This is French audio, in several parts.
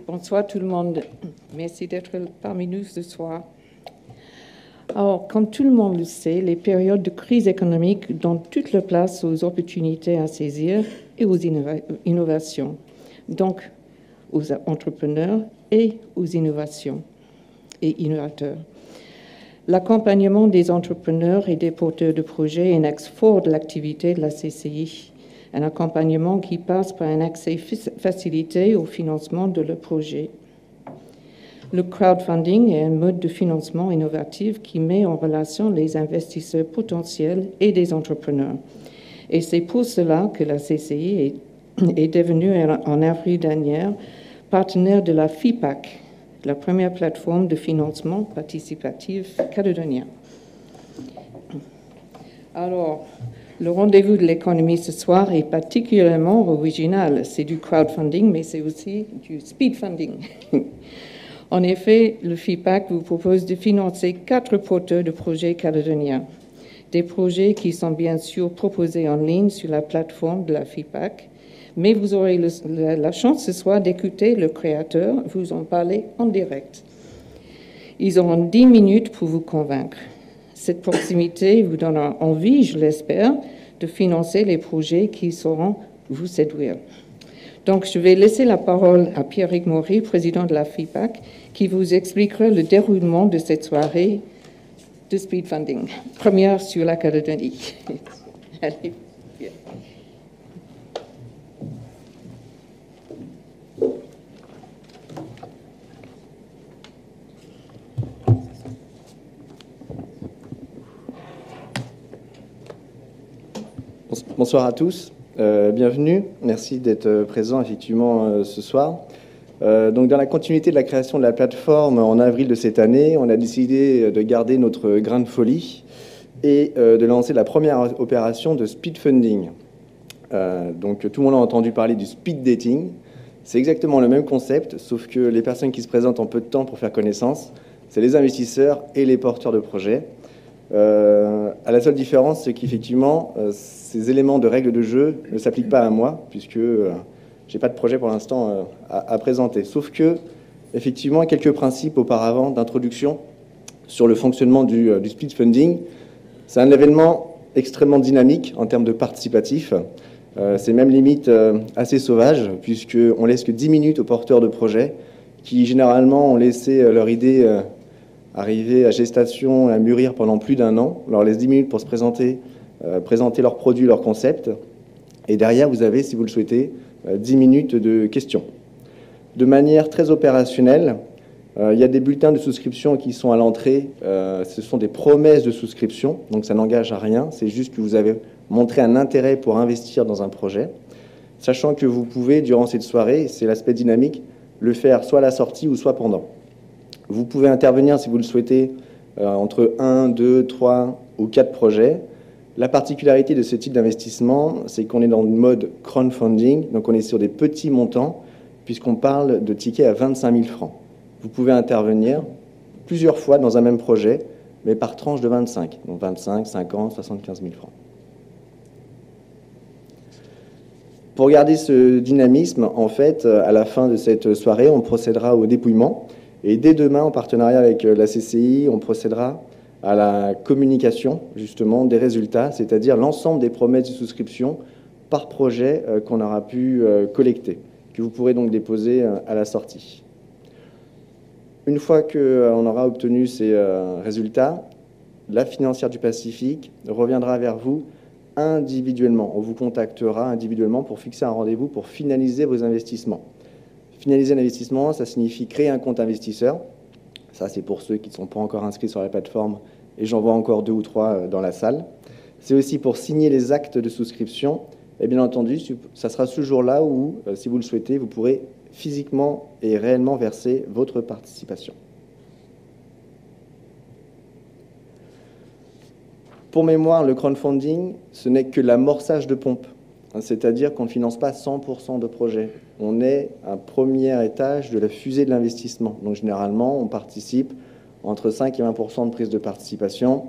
Bonsoir tout le monde. Merci d'être parmi nous ce soir. Alors, comme tout le monde le sait, les périodes de crise économique donnent toute la place aux opportunités à saisir et aux innovations, donc aux entrepreneurs et aux innovations et innovateurs. L'accompagnement des entrepreneurs et des porteurs de projets est un axe fort de l'activité de la CCI, un accompagnement qui passe par un accès facilité au financement de leurs projets. Le crowdfunding est un mode de financement innovatif qui met en relation les investisseurs potentiels et des entrepreneurs. Et c'est pour cela que la CCI est devenue, en avril dernier, partenaire de la FIPAC, la première plateforme de financement participatif calédonien. Alors, le rendez-vous de l'économie ce soir est particulièrement original. C'est du crowdfunding, mais c'est aussi du speedfunding. En effet, le FIPAC vous propose de financer 4 porteurs de projets calédoniens. Des projets qui sont bien sûr proposés en ligne sur la plateforme de la FIPAC, mais vous aurez la chance ce soir d'écouter le créateur vous en parler en direct. Ils auront 10 minutes pour vous convaincre. Cette proximité vous donnera envie, je l'espère, de financer les projets qui sauront vous séduire. Donc, je vais laisser la parole à Pierrick Maury, président de la FIPAC, qui vous expliquera le déroulement de cette soirée de speedfunding, première sur la Calédonie. Allez, bien. Bonsoir à tous, bienvenue, merci d'être présents effectivement ce soir. Donc dans la continuité de la création de la plateforme en avril de cette année, on a décidé de garder notre grain de folie et de lancer la première opération de speedfunding. Donc tout le monde a entendu parler du speed dating, c'est exactement le même concept, sauf que les personnes qui se présentent en peu de temps pour faire connaissance, c'est les investisseurs et les porteurs de projets. À la seule différence, c'est qu'effectivement, ces éléments de règles de jeu ne s'appliquent pas à moi, puisque j'ai pas de projet pour l'instant à présenter. Sauf que, effectivement, quelques principes auparavant d'introduction sur le fonctionnement du speed funding. C'est un événement extrêmement dynamique en termes de participatif. C'est même limite assez sauvage, puisqu'on laisse que 10 minutes aux porteurs de projets qui, généralement, ont laissé leur idée arriver à gestation et à mûrir pendant plus d'1 an. On leur laisse 10 minutes pour se présenter leurs produits, leurs concepts. Et derrière, vous avez, si vous le souhaitez, 10 minutes de questions. De manière très opérationnelle, il y a des bulletins de souscription qui sont à l'entrée. Ce sont des promesses de souscription, donc ça n'engage à rien. C'est juste que vous avez montré un intérêt pour investir dans un projet. Sachant que vous pouvez, durant cette soirée, c'est l'aspect dynamique, le faire soit à la sortie ou soit pendant. Vous pouvez intervenir, si vous le souhaitez, entre 1, 2, 3 ou 4 projets. La particularité de ce type d'investissement, c'est qu'on est dans le mode crowdfunding, donc on est sur des petits montants, puisqu'on parle de tickets à 25 000 francs. Vous pouvez intervenir plusieurs fois dans un même projet, mais par tranche de 25, donc 25, 50, 75 000 francs. Pour garder ce dynamisme, en fait, à la fin de cette soirée, on procédera au dépouillement. Et dès demain, en partenariat avec la CCI, on procédera à la communication, justement, des résultats, c'est-à-dire l'ensemble des promesses de souscription par projet qu'on aura pu collecter, que vous pourrez donc déposer à la sortie. Une fois qu'on aura obtenu ces résultats, la financière du Pacifique reviendra vers vous individuellement. On vous contactera individuellement pour fixer un rendez-vous pour finaliser vos investissements. Finaliser un investissement, ça signifie créer un compte investisseur. Ça, c'est pour ceux qui ne sont pas encore inscrits sur la plateforme, et j'en vois encore 2 ou 3 dans la salle. C'est aussi pour signer les actes de souscription. Et bien entendu, ça sera ce jour-là où, si vous le souhaitez, vous pourrez physiquement et réellement verser votre participation. Pour mémoire, le crowdfunding, ce n'est que l'amorçage de pompe. C'est-à-dire qu'on ne finance pas 100% de projets. On est un premier étage de la fusée de l'investissement. Donc généralement, on participe entre 5 et 20% de prise de participation.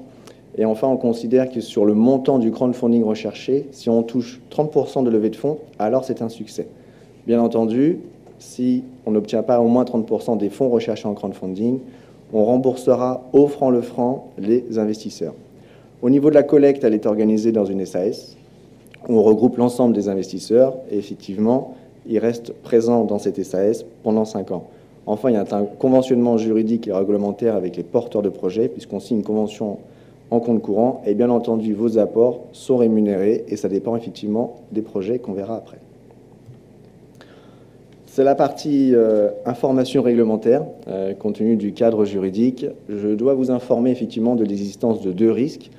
Et enfin, on considère que sur le montant du crowdfunding recherché, si on touche 30% de levée de fonds, alors c'est un succès. Bien entendu, si on n'obtient pas au moins 30% des fonds recherchés en crowdfunding, on remboursera au franc le franc les investisseurs. Au niveau de la collecte, elle est organisée dans une SAS, où on regroupe l'ensemble des investisseurs, et effectivement, ils restent présents dans cette SAS pendant 5 ans. Enfin, il y a un conventionnement juridique et réglementaire avec les porteurs de projets, puisqu'on signe une convention en compte courant, et bien entendu, vos apports sont rémunérés, et ça dépend effectivement des projets qu'on verra après. C'est la partie information réglementaire, compte tenu du cadre juridique. Je dois vous informer effectivement de l'existence de 2 risques.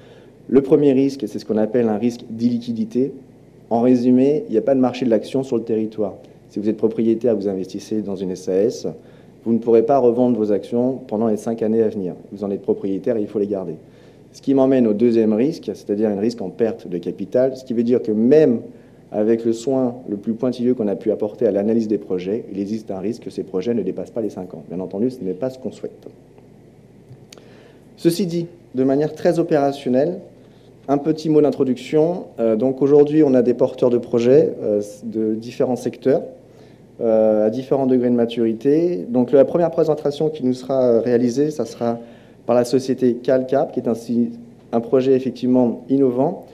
Le premier risque, c'est ce qu'on appelle un risque d'illiquidité. En résumé, il n'y a pas de marché de l'action sur le territoire. Si vous êtes propriétaire, vous investissez dans une SAS, vous ne pourrez pas revendre vos actions pendant les 5 années à venir. Vous en êtes propriétaire et il faut les garder. Ce qui m'emmène au deuxième risque, c'est-à-dire un risque en perte de capital, ce qui veut dire que même avec le soin le plus pointilleux qu'on a pu apporter à l'analyse des projets, il existe un risque que ces projets ne dépassent pas les 5 ans. Bien entendu, ce n'est pas ce qu'on souhaite. Ceci dit, de manière très opérationnelle, un petit mot d'introduction. Donc aujourd'hui, on a des porteurs de projets de différents secteurs, à différents degrés de maturité. Donc la première présentation qui nous sera réalisée, ça sera par la société CalCap, qui est ainsi un projet effectivement innovant,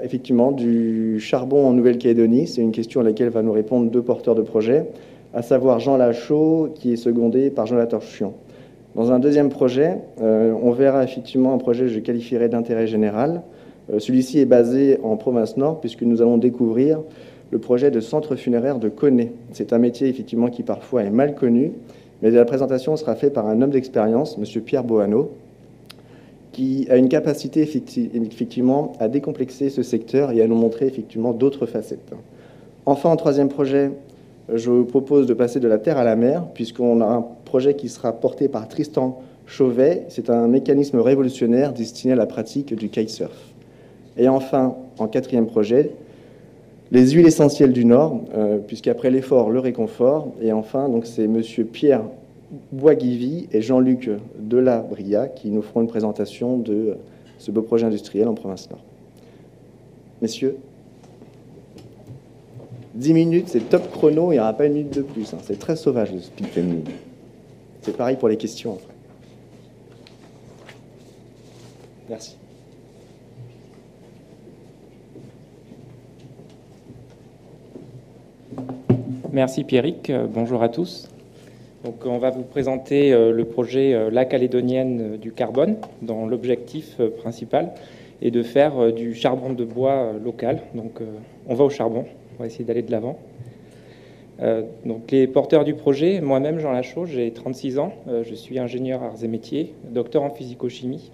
effectivement du charbon en Nouvelle-Calédonie. C'est une question à laquelle va nous répondre 2 porteurs de projets, à savoir Jean Lachaud, qui est secondé par Jonathan Chion. Dans un deuxième projet, on verra effectivement un projet que je qualifierais d'intérêt général. Celui-ci est basé en province Nord, puisque nous allons découvrir le projet de centre funéraire de Koné. C'est un métier effectivement qui parfois est mal connu, mais la présentation sera faite par un homme d'expérience, M. Pierre Bohanneau, qui a une capacité effectivement à décomplexer ce secteur et à nous montrer effectivement d'autres facettes. Enfin, en troisième projet, je vous propose de passer de la terre à la mer, puisqu'on a un projet qui sera porté par Tristan Chauvet. C'est un mécanisme révolutionnaire destiné à la pratique du kitesurf. Et enfin, en quatrième projet, les huiles essentielles du Nord, puisqu'après l'effort, le réconfort. Et enfin, donc c'est M. Pierre Boisguivy et Jean-Luc Delabria qui nous feront une présentation de ce beau projet industriel en province Nord. Messieurs, 10 minutes, c'est top chrono, il n'y aura pas une minute de plus. Hein. C'est très sauvage le speed pending. C'est pareil pour les questions. Enfin. Merci. Merci Pierrick, bonjour à tous. Donc, on va vous présenter le projet La Calédonienne du carbone, dont l'objectif principal est de faire du charbon de bois local. Donc on va au charbon, on va essayer d'aller de l'avant. Donc les porteurs du projet, moi-même Jean Lachaud, j'ai 36 ans, je suis ingénieur arts et métiers, docteur en physico-chimie.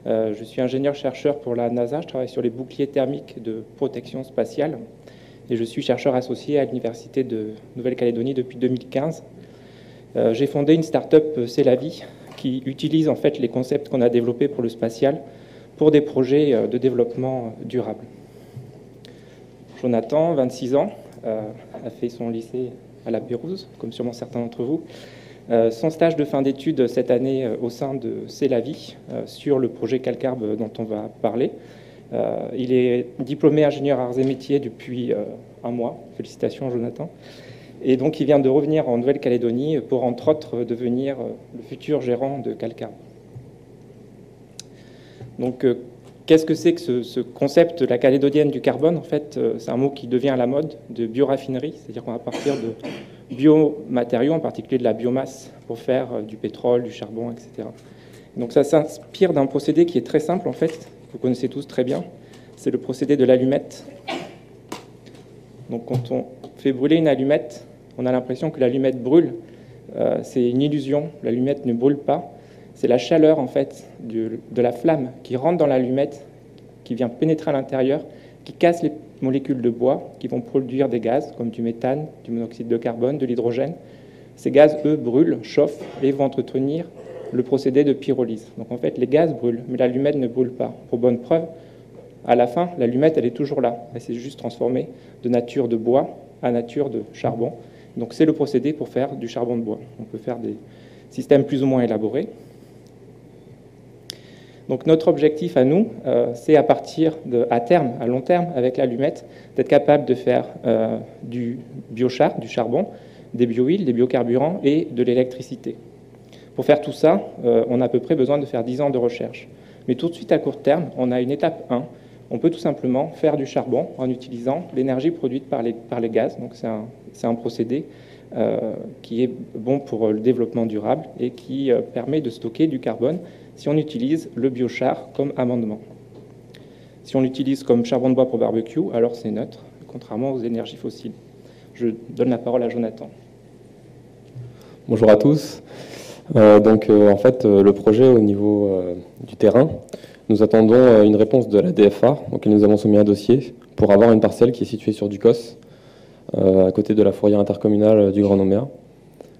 Je suis ingénieur-chercheur pour la NASA, je travaille sur les boucliers thermiques de protection spatiale et je suis chercheur associé à l'Université de Nouvelle-Calédonie depuis 2015. J'ai fondé une start-up, C'est la vie, qui utilise en fait les concepts qu'on a développés pour le spatial pour des projets de développement durable. Jonathan, 26 ans, a fait son lycée à la Pérouse, comme sûrement certains d'entre vous. Son stage de fin d'études cette année au sein de C'est la vie, sur le projet Calcarbe dont on va parler. Il est diplômé ingénieur arts et métiers depuis un mois. Félicitations, Jonathan. Et donc, il vient de revenir en Nouvelle-Calédonie pour, entre autres, devenir le futur gérant de Calcarbe. Donc, qu'est-ce que c'est que ce concept de la calédonienne du carbone? En fait, c'est un mot qui devient à la mode de bioraffinerie, c'est-à-dire qu'on va partir de biomatériaux, en particulier de la biomasse, pour faire du pétrole, du charbon, etc. Donc, ça s'inspire d'un procédé qui est très simple, en fait, vous connaissez tous très bien, c'est le procédé de l'allumette. Donc quand on fait brûler une allumette, on a l'impression que l'allumette brûle. C'est une illusion, l'allumette ne brûle pas. C'est la chaleur en fait de la flamme qui rentre dans l'allumette, qui vient pénétrer à l'intérieur, qui casse les molécules de bois, qui vont produire des gaz comme du méthane, du monoxyde de carbone, de l'hydrogène. Ces gaz, eux, brûlent, chauffent et vont entretenir le procédé de pyrolyse. Donc en fait, les gaz brûlent, mais l'allumette ne brûle pas. Pour bonne preuve, à la fin, l'allumette, elle est toujours là. Elle s'est juste transformée de nature de bois à nature de charbon. Donc c'est le procédé pour faire du charbon de bois. On peut faire des systèmes plus ou moins élaborés. Donc notre objectif à nous, c'est à partir à terme, à long terme, avec l'allumette, d'être capable de faire du biochar, du charbon, des biohuiles, des biocarburants et de l'électricité. Pour faire tout ça, on a à peu près besoin de faire 10 ans de recherche. Mais tout de suite, à court terme, on a une étape 1. On peut tout simplement faire du charbon en utilisant l'énergie produite par les gaz. Donc c'est un procédé qui est bon pour le développement durable et qui permet de stocker du carbone si on utilise le biochar comme amendement. Si on l'utilise comme charbon de bois pour barbecue, alors c'est neutre, contrairement aux énergies fossiles. Je donne la parole à Jonathan. Bonjour à tous. En fait, le projet au niveau du terrain, nous attendons une réponse de la DFA, auquel nous avons soumis un dossier, pour avoir une parcelle qui est située sur Ducos, à côté de la fourrière intercommunale du Grand Nouméa.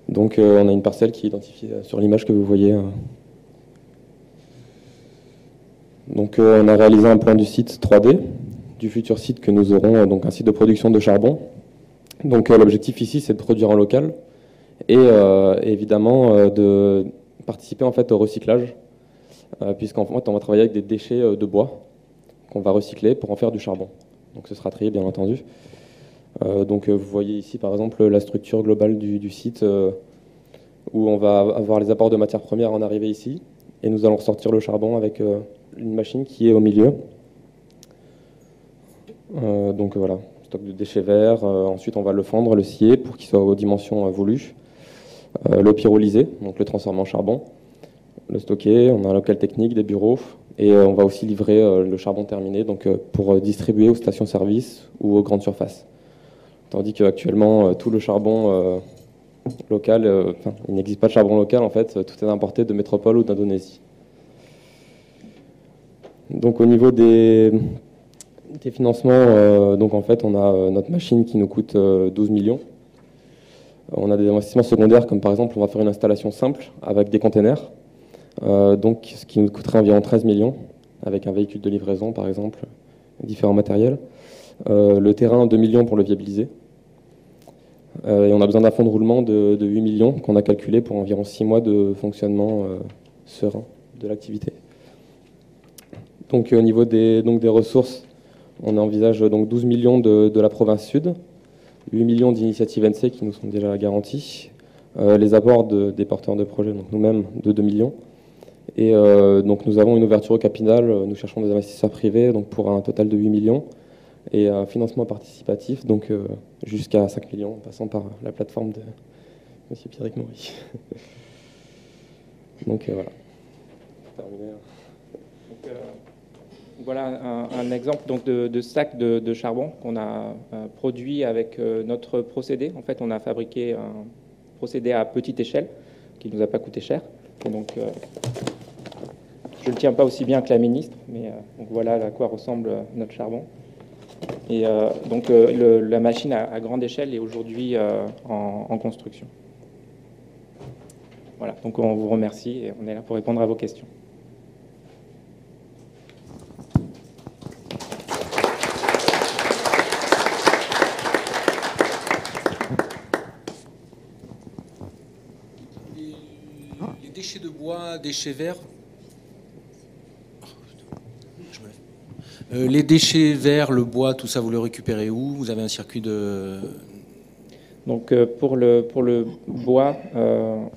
Donc on a une parcelle qui est identifiée sur l'image que vous voyez. Donc on a réalisé un plan du site 3D, du futur site que nous aurons, donc un site de production de charbon. Donc l'objectif ici, c'est de produire en local et évidemment de participer en fait au recyclage, puisqu'en fait on va travailler avec des déchets de bois qu'on va recycler pour en faire du charbon. Donc ce sera trié bien entendu. Vous voyez ici par exemple la structure globale du site où on va avoir les apports de matières premières en arrivée ici et nous allons ressortir le charbon avec une machine qui est au milieu. Voilà, stock de déchets verts. Ensuite on va le fendre, le scier pour qu'il soit aux dimensions voulues. Le pyrolyser, donc le transformer en charbon, le stocker, on a un local technique, des bureaux, et on va aussi livrer le charbon terminé pour distribuer aux stations-service ou aux grandes surfaces. Tandis qu'actuellement, tout le charbon local, il n'existe pas de charbon local, en fait, tout est importé de métropole ou d'Indonésie. Donc au niveau des financements, en fait, on a notre machine qui nous coûte 12 millions. On a des investissements secondaires, comme par exemple, on va faire une installation simple avec des containers, ce qui nous coûterait environ 13 millions, avec un véhicule de livraison, par exemple, différents matériels. Le terrain, 2 millions pour le viabiliser. Et on a besoin d'un fonds de roulement de 8 millions qu'on a calculé pour environ 6 mois de fonctionnement serein de l'activité. Donc au niveau des ressources, on envisage 12 millions de la province sud, 8 millions d'initiatives NC qui nous sont déjà garanties, les apports des porteurs de projets, donc nous-mêmes, de 2 millions. Et donc nous avons une ouverture au capital, nous cherchons des investisseurs privés donc pour un total de 8 millions et un financement participatif donc jusqu'à 5 millions en passant par la plateforme de M. Pierrick Maury. Donc voilà. Terminé. Donc, voilà un exemple donc, de sac de charbon qu'on a produit avec notre procédé. En fait, on a fabriqué un procédé à petite échelle qui ne nous a pas coûté cher. Et donc, je ne le tiens pas aussi bien que la ministre, mais donc voilà à quoi ressemble notre charbon. Et la machine à grande échelle est aujourd'hui en construction. Voilà, donc on vous remercie et on est là pour répondre à vos questions. Les déchets de bois, déchets verts. Les déchets verts, le bois, tout ça, vous le récupérez où? Vous avez un circuit de... Donc pour le bois,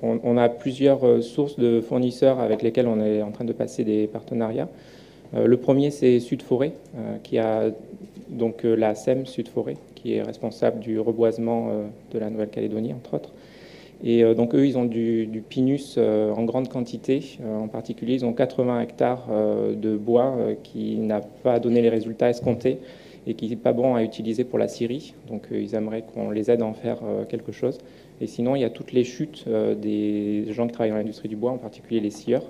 on a plusieurs sources de fournisseurs avec lesquels on est en train de passer des partenariats. Le premier, c'est Sud Forêt, qui a donc la SEM Sud Forêt, qui est responsable du reboisement de la Nouvelle-Calédonie, entre autres. Et donc eux, ils ont du pinus en grande quantité. En particulier, ils ont 80 hectares de bois qui n'a pas donné les résultats escomptés et qui n'est pas bon à utiliser pour la scierie. Donc ils aimeraient qu'on les aide à en faire quelque chose. Et sinon, il y a toutes les chutes des gens qui travaillent dans l'industrie du bois, en particulier les scieurs.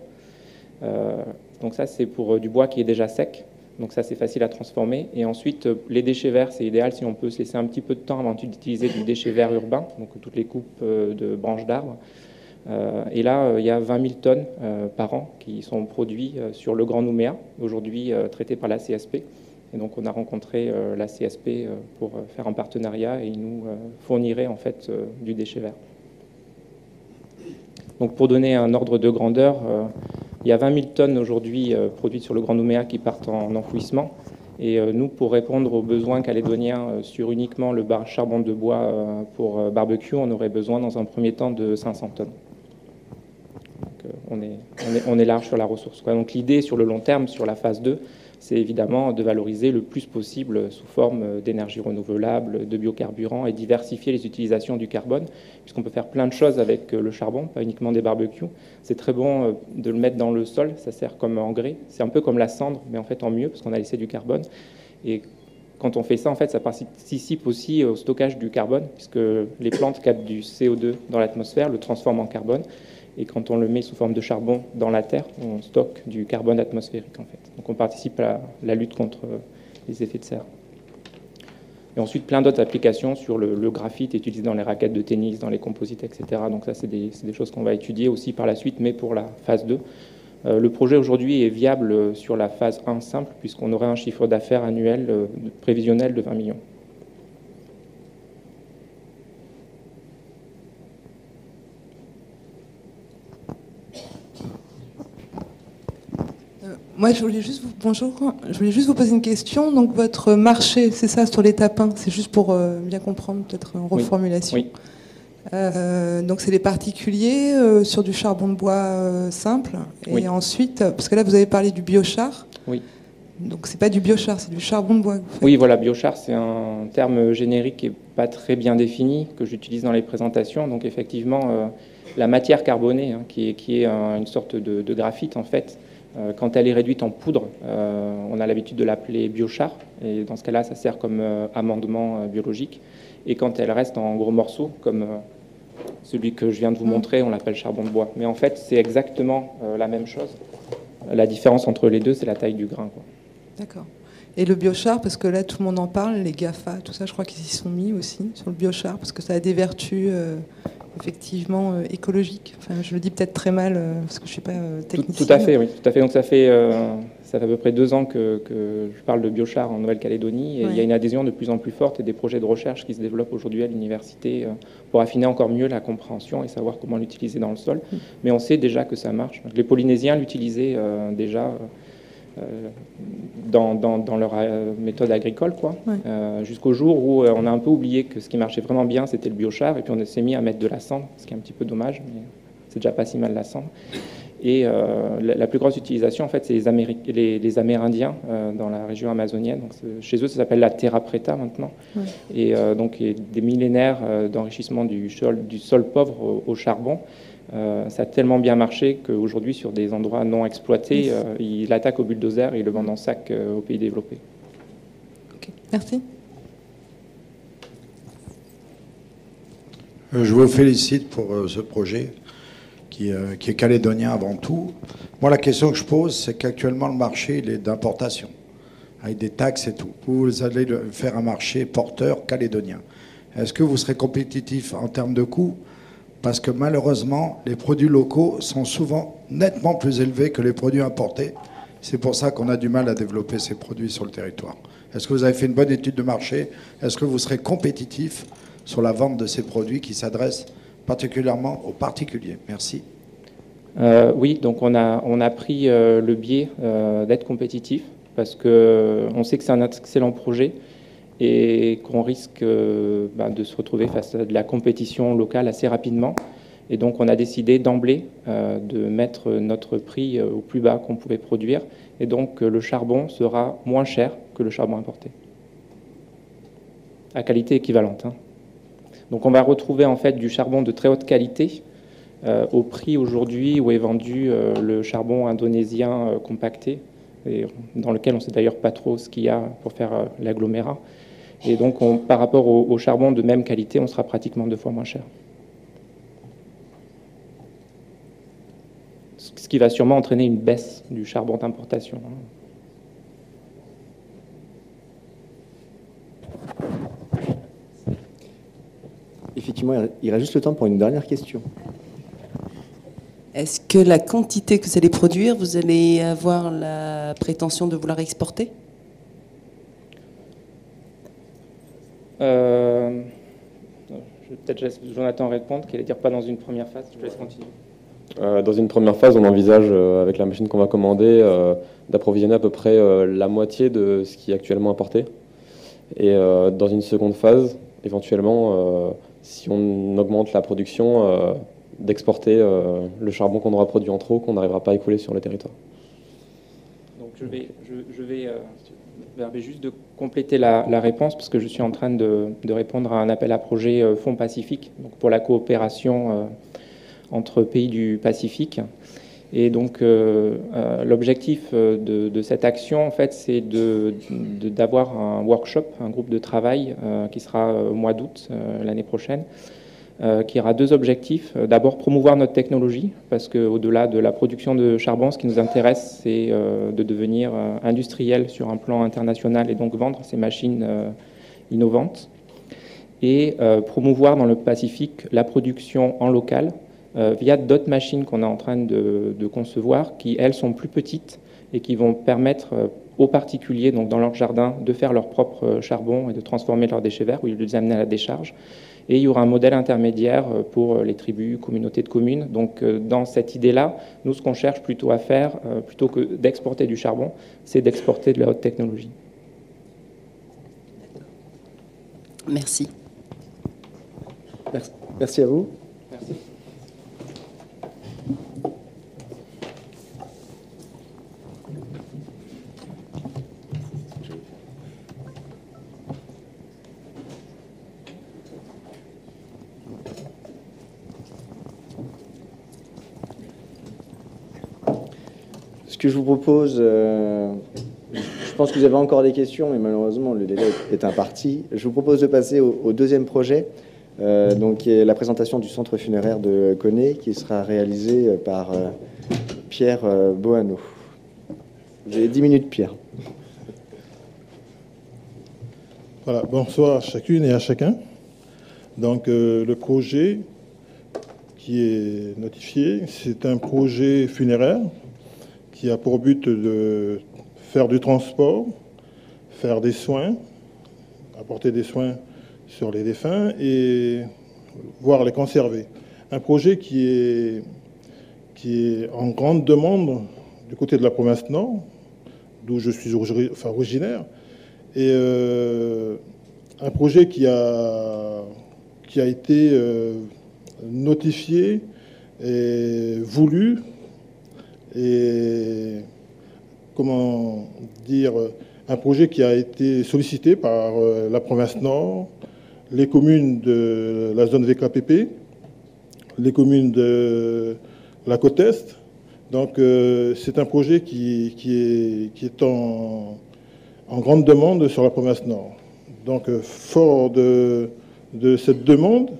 Donc ça, c'est pour du bois qui est déjà sec. Donc ça, c'est facile à transformer. Et ensuite, les déchets verts, c'est idéal si on peut se laisser un petit peu de temps avant d'utiliser du déchet vert urbain, donc toutes les coupes de branches d'arbres. Et là, il y a 20 000 tonnes par an qui sont produits sur le Grand Nouméa, aujourd'hui traités par la CSP. Et donc, on a rencontré la CSP pour faire un partenariat et ils nous fourniraient en fait du déchet vert. Donc, pour donner un ordre de grandeur, il y a 20 000 tonnes aujourd'hui produites sur le Grand Nouméa qui partent en enfouissement. Et nous, pour répondre aux besoins calédoniens sur uniquement le charbon de bois pour barbecue, on aurait besoin dans un premier temps de 500 tonnes. Donc, on est large sur la ressource, quoi. Donc l'idée sur le long terme, sur la phase 2, c'est évidemment de valoriser le plus possible sous forme d'énergie renouvelable, de biocarburants et diversifier les utilisations du carbone, puisqu'on peut faire plein de choses avec le charbon, pas uniquement des barbecues. C'est très bon de le mettre dans le sol, ça sert comme engrais. C'est un peu comme la cendre, mais en fait en mieux, parce qu'on a laissé du carbone. Et quand on fait ça, en fait, ça participe aussi au stockage du carbone, puisque les plantes captent du CO2 dans l'atmosphère, le transforment en carbone. Et quand on le met sous forme de charbon dans la terre, on stocke du carbone atmosphérique, en fait. Donc on participe à la lutte contre les effets de serre. Et ensuite, plein d'autres applications sur le graphite utilisé dans les raquettes de tennis, dans les composites, etc. Donc ça, c'est des choses qu'on va étudier aussi par la suite, mais pour la phase 2. Le projet aujourd'hui est viable sur la phase 1 simple, puisqu'on aurait un chiffre d'affaires annuel prévisionnel de 20 millions. Moi, je voulais juste vous poser une question. Donc, votre marché, c'est ça, sur les tapins, c'est juste pour bien comprendre, peut-être en reformulation. Oui. Donc, c'est les particuliers sur du charbon de bois simple. Et Oui. ensuite, parce que là, vous avez parlé du biochar. Oui. Donc, c'est pas du biochar, c'est du charbon de bois que vous faites. Oui, voilà, biochar, c'est un terme générique et pas très bien défini que j'utilise dans les présentations. Donc, effectivement, la matière carbonée, qui est une sorte de graphite, en fait, quand elle est réduite en poudre, on a l'habitude de l'appeler biochar. Et dans ce cas-là, ça sert comme amendement biologique. Et quand elle reste en gros morceaux, comme celui que je viens de vous montrer, on l'appelle charbon de bois. Mais en fait, c'est exactement la même chose. La différence entre les deux, c'est la taille du grain, quoi. D'accord. Et le biochar, parce que là, tout le monde en parle, les GAFA, tout ça, je crois qu'ils y sont mis aussi, sur le biochar, parce que ça a des vertus effectivement écologiques. Enfin, je le dis peut-être très mal, parce que je ne suis pas technicien. Tout à fait, oui. Tout à fait. Donc ça fait à peu près 2 ans que je parle de biochar en Nouvelle-Calédonie. Et il y a une adhésion de plus en plus forte et des projets de recherche qui se développent aujourd'hui à l'université pour affiner encore mieux la compréhension et savoir comment l'utiliser dans le sol. Mais on sait déjà que ça marche. Les Polynésiens l'utilisaient déjà dans leur méthode agricole, quoi. Jusqu'au jour où on a un peu oublié que ce qui marchait vraiment bien, c'était le biochar, et puis on s'est mis à mettre de la cendre, ce qui est un petit peu dommage, mais c'est déjà pas si mal la cendre. Et la plus grosse utilisation, en fait, c'est les Amérindiens dans la région amazonienne. Donc, chez eux, ça s'appelle la terra preta maintenant. Et donc, il y a des millénaires d'enrichissement du sol pauvre au charbon. Ça a tellement bien marché qu'aujourd'hui, sur des endroits non exploités, ils l'attaquent au bulldozer et ils le vendent en sac aux pays développés. Ok, merci. Je vous félicite pour ce projet qui est calédonien avant tout. Moi, la question que je pose, c'est qu'actuellement, le marché il est d'importation, avec des taxes et tout. Vous allez faire un marché porteur calédonien. Est-ce que vous serez compétitif en termes de coûts? Parce que malheureusement, les produits locaux sont souvent nettement plus élevés que les produits importés. C'est pour ça qu'on a du mal à développer ces produits sur le territoire. Est-ce que vous avez fait une bonne étude de marché? Est-ce que vous serez compétitif sur la vente de ces produits qui s'adressent particulièrement aux particuliers? Merci. Oui, donc on a pris le biais d'être compétitif parce qu'on sait que c'est un excellent projet et qu'on risque de se retrouver face à de la compétition locale assez rapidement. Et donc on a décidé d'emblée de mettre notre prix au plus bas qu'on pouvait produire. Et donc le charbon sera moins cher que le charbon importé, à qualité équivalente, hein. Donc on va retrouver en fait du charbon de très haute qualité au prix aujourd'hui où est vendu le charbon indonésien compacté, et dans lequel on ne sait d'ailleurs pas trop ce qu'il y a pour faire l'agglomérat. Et donc par rapport au charbon de même qualité, on sera pratiquement 2 fois moins cher. Ce qui va sûrement entraîner une baisse du charbon d'importation. Effectivement, il reste juste le temps pour une dernière question. Est-ce que la quantité que vous allez produire, vous allez avoir la prétention de vouloir exporter? Je vais peut-être laisser Jonathan répondre, qu'il allait dire pas dans une première phase. Je laisse continuer. Dans une première phase, on envisage, avec la machine qu'on va commander, d'approvisionner à peu près la moitié de ce qui est actuellement importé. Et dans une seconde phase, éventuellement, si on augmente la production, d'exporter le charbon qu'on aura produit en trop, qu'on n'arrivera pas à écouler sur le territoire. Donc je vais juste de compléter la réponse, parce que je suis en train de répondre à un appel à projet Fonds Pacifique, donc pour la coopération entre pays du Pacifique. Et donc l'objectif de cette action, en fait, c'est d'avoir un workshop, un groupe de travail qui sera au mois d'août l'année prochaine, qui aura deux objectifs. D'abord, promouvoir notre technologie, parce qu'au-delà de la production de charbon, ce qui nous intéresse, c'est de devenir industriel sur un plan international et donc vendre ces machines innovantes. Et promouvoir dans le Pacifique la production en local, via d'autres machines qu'on est en train de concevoir, qui, elles, sont plus petites et qui vont permettre aux particuliers, donc dans leur jardin, de faire leur propre charbon et de transformer leurs déchets verts, ou de les amener à la décharge. Et il y aura un modèle intermédiaire pour les tribus, communautés de communes. Donc, dans cette idée-là, nous, ce qu'on cherche plutôt à faire, plutôt que d'exporter du charbon, c'est d'exporter de la haute technologie. Merci. Merci à vous. Merci. Ce que je vous propose, je pense que vous avez encore des questions, mais malheureusement le délai est imparti. Je vous propose de passer au deuxième projet, donc qui est la présentation du centre funéraire de Koné, qui sera réalisé par Pierre Bohanneau. Vous avez 10 minutes, Pierre. Voilà, bonsoir à chacune et à chacun. Donc le projet qui est notifié, c'est un projet funéraire qui a pour but de faire du transport, faire des soins, apporter des soins sur les défunts et voire les conserver. Un projet qui est en grande demande du côté de la province Nord, d'où je suis originaire, et un projet qui a été notifié et voulu, et comment dire, un projet qui a été sollicité par la province Nord, les communes de la zone VKPP, les communes de la côte Est. Donc c'est un projet qui est en grande demande sur la province Nord. Donc fort de cette demande,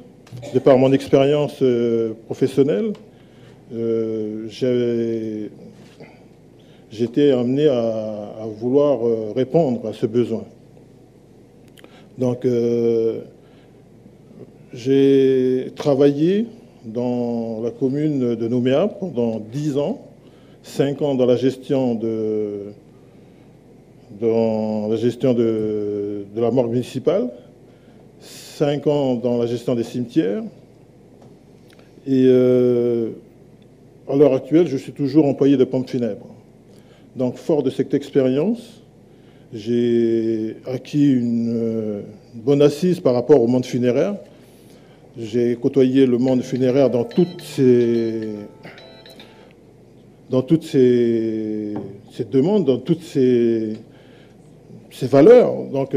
de par mon expérience professionnelle, j'étais amené à vouloir répondre à ce besoin. Donc, j'ai travaillé dans la commune de Nouméa pendant 10 ans, 5 ans dans la gestion de la morgue municipale, 5 ans dans la gestion des cimetières, et à l'heure actuelle, je suis toujours employé de pompe funèbre. Donc, fort de cette expérience, j'ai acquis une bonne assise par rapport au monde funéraire. J'ai côtoyé le monde funéraire dans toutes ses demandes, dans toutes ses valeurs. Donc,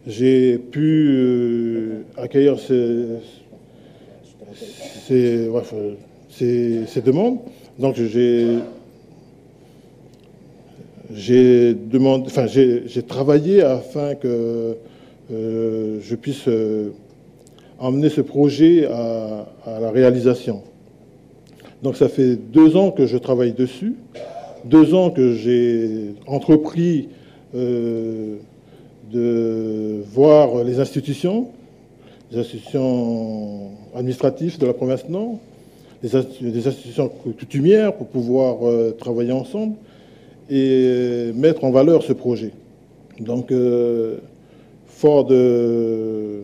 j'ai pu accueillir ces demandes. Donc, j'ai travaillé afin que je puisse emmener ce projet à la réalisation. Donc ça fait 2 ans que je travaille dessus, 2 ans que j'ai entrepris de voir les institutions administratives de la province Nord, les institutions coutumières pour pouvoir travailler ensemble et mettre en valeur ce projet. Donc, fort des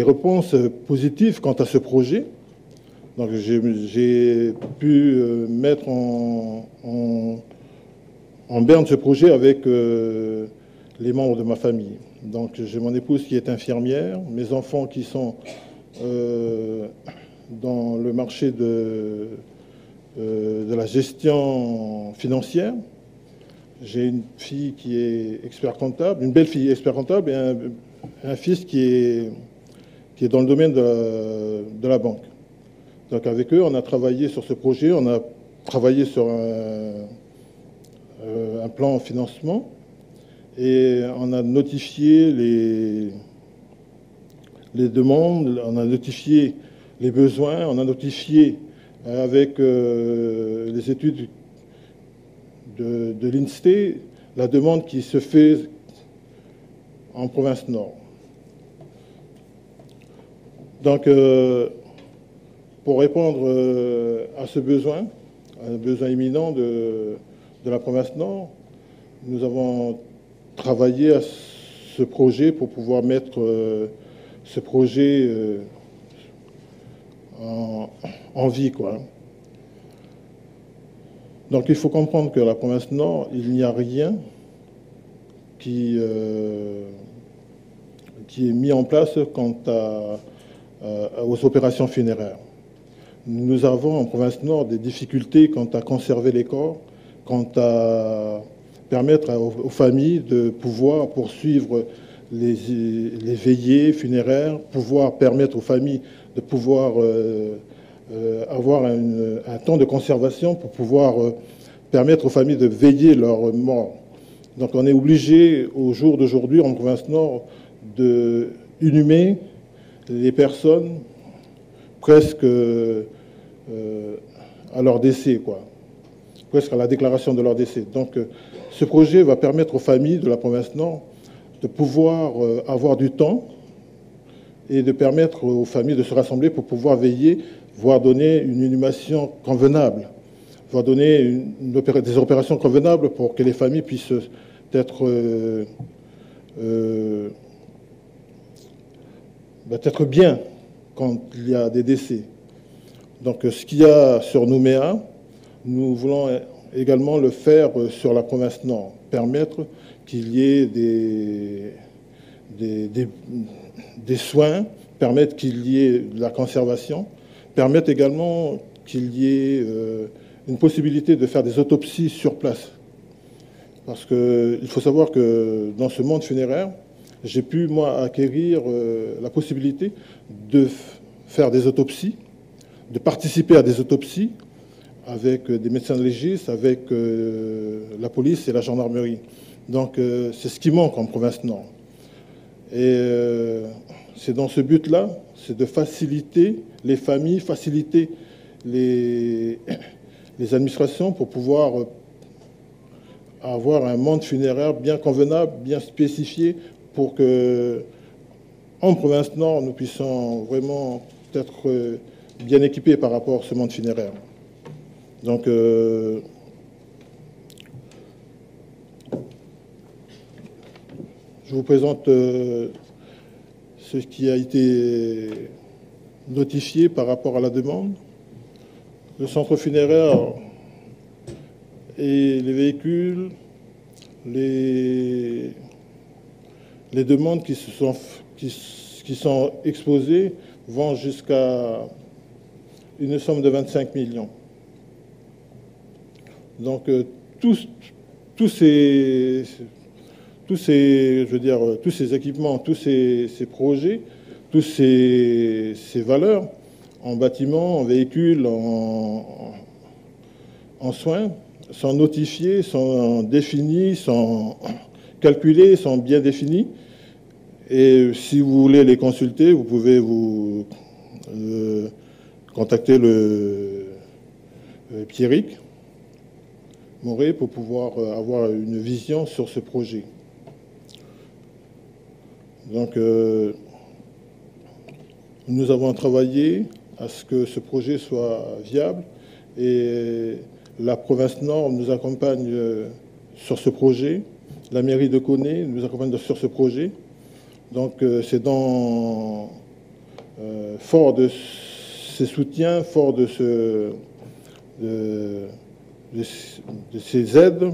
réponses positives quant à ce projet, Donc j'ai pu mettre en berne ce projet avec les membres de ma famille. Donc j'ai mon épouse qui est infirmière, mes enfants qui sont dans le marché de la gestion financière. J'ai une fille qui est expert comptable, une belle fille expert comptable et un fils qui est dans le domaine de la banque. Donc avec eux, on a travaillé sur ce projet, on a travaillé sur un plan en financement et on a notifié les demandes, on a notifié les besoins, on a notifié avec les études de l'INSTE la demande qui se fait en province nord. Donc, pour répondre à ce besoin, un besoin imminent de la province nord, nous avons travaillé à ce projet pour pouvoir mettre ce projet en vie, quoi. Donc il faut comprendre que la province nord, il n'y a rien qui est mis en place quant aux opérations funéraires. Nous avons en province nord des difficultés quant à conserver les corps, quant à permettre aux familles de pouvoir poursuivre les veillées funéraires, pouvoir permettre aux familles de pouvoir avoir un temps de conservation pour pouvoir permettre aux familles de veiller leurs morts. Donc on est obligé au jour d'aujourd'hui en province nord de inhumer les personnes presque à leur décès, quoi. Presque à la déclaration de leur décès. Donc ce projet va permettre aux familles de la province nord de pouvoir avoir du temps et de permettre aux familles de se rassembler pour pouvoir veiller, voire donner une inhumation convenable, voire donner des opérations convenables pour que les familles puissent être bien quand il y a des décès. Donc ce qu'il y a sur Nouméa, nous voulons également le faire sur la province nord, permettre qu'il y ait des soins, permettre qu'il y ait de la conservation, permettre également qu'il y ait une possibilité de faire des autopsies sur place. Parce qu'il faut savoir que dans ce monde funéraire, j'ai pu, moi, acquérir la possibilité de faire des autopsies, de participer à des autopsies avec des médecins légistes, avec la police et la gendarmerie. Donc c'est ce qui manque en province nord. Et c'est dans ce but-là, c'est de faciliter les familles, faciliter les administrations pour pouvoir avoir un monde funéraire bien convenable, bien spécifié, pour que, en province nord, nous puissions vraiment être bien équipés par rapport à ce monde funéraire. Donc, je vous présente ce qui a été notifié par rapport à la demande. Le centre funéraire et les véhicules, les demandes qui sont exposées vont jusqu'à une somme de 25 millions. Donc tous ces équipements, tous ces projets, tous ces valeurs en bâtiment, en véhicules, en soins, sont notifiés, sont définis, sont calculés, sont bien définis. Et si vous voulez les consulter, vous pouvez vous contacter le Pierrick Moret pour pouvoir avoir une vision sur ce projet. Donc, nous avons travaillé à ce que ce projet soit viable et la province Nord nous accompagne sur ce projet. La mairie de Koné nous accompagne sur ce projet. Donc, c'est fort de ces soutiens, fort de ces aides,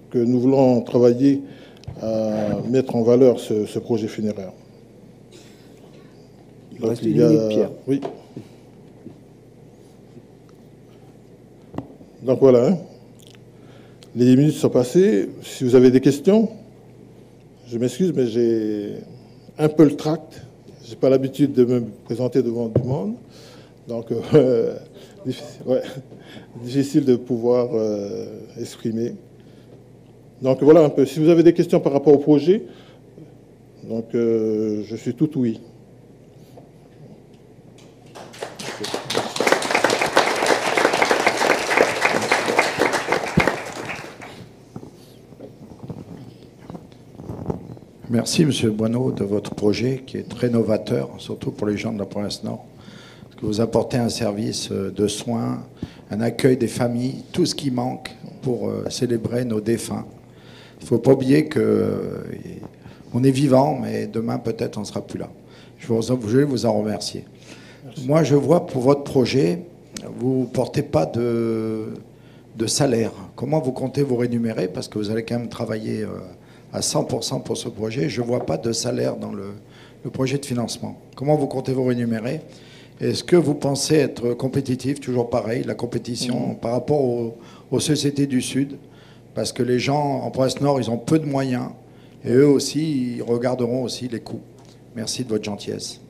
que nous voulons travailler à mettre en valeur ce projet funéraire. Il reste une minute, Pierre. Oui. Donc voilà, hein. Les minutes sont passées. Si vous avez des questions, je m'excuse, mais j'ai un peu le tract. Je n'ai pas l'habitude de me présenter devant du monde. Donc, difficile de pouvoir exprimer. Donc voilà un peu. Si vous avez des questions par rapport au projet, donc, je suis tout oui. Merci, Monsieur Boineau, de votre projet qui est très novateur, surtout pour les gens de la province Nord. Parce que vous apportez un service de soins, un accueil des familles, tout ce qui manque pour célébrer nos défunts. Il ne faut pas oublier qu'on est vivant, mais demain, peut-être, on ne sera plus là. Je vais vous en remercier. Merci. Moi, je vois pour votre projet, vous ne portez pas de salaire. Comment vous comptez vous rémunérer? Parce que vous allez quand même travailler à 100% pour ce projet. Je ne vois pas de salaire dans le projet de financement. Comment vous comptez vous rémunérer? Est-ce que vous pensez être compétitif? Toujours pareil, la compétition par rapport aux sociétés du Sud? Parce que les gens en province Nord, ils ont peu de moyens. Et eux aussi, ils regarderont aussi les coûts. Merci de votre gentillesse.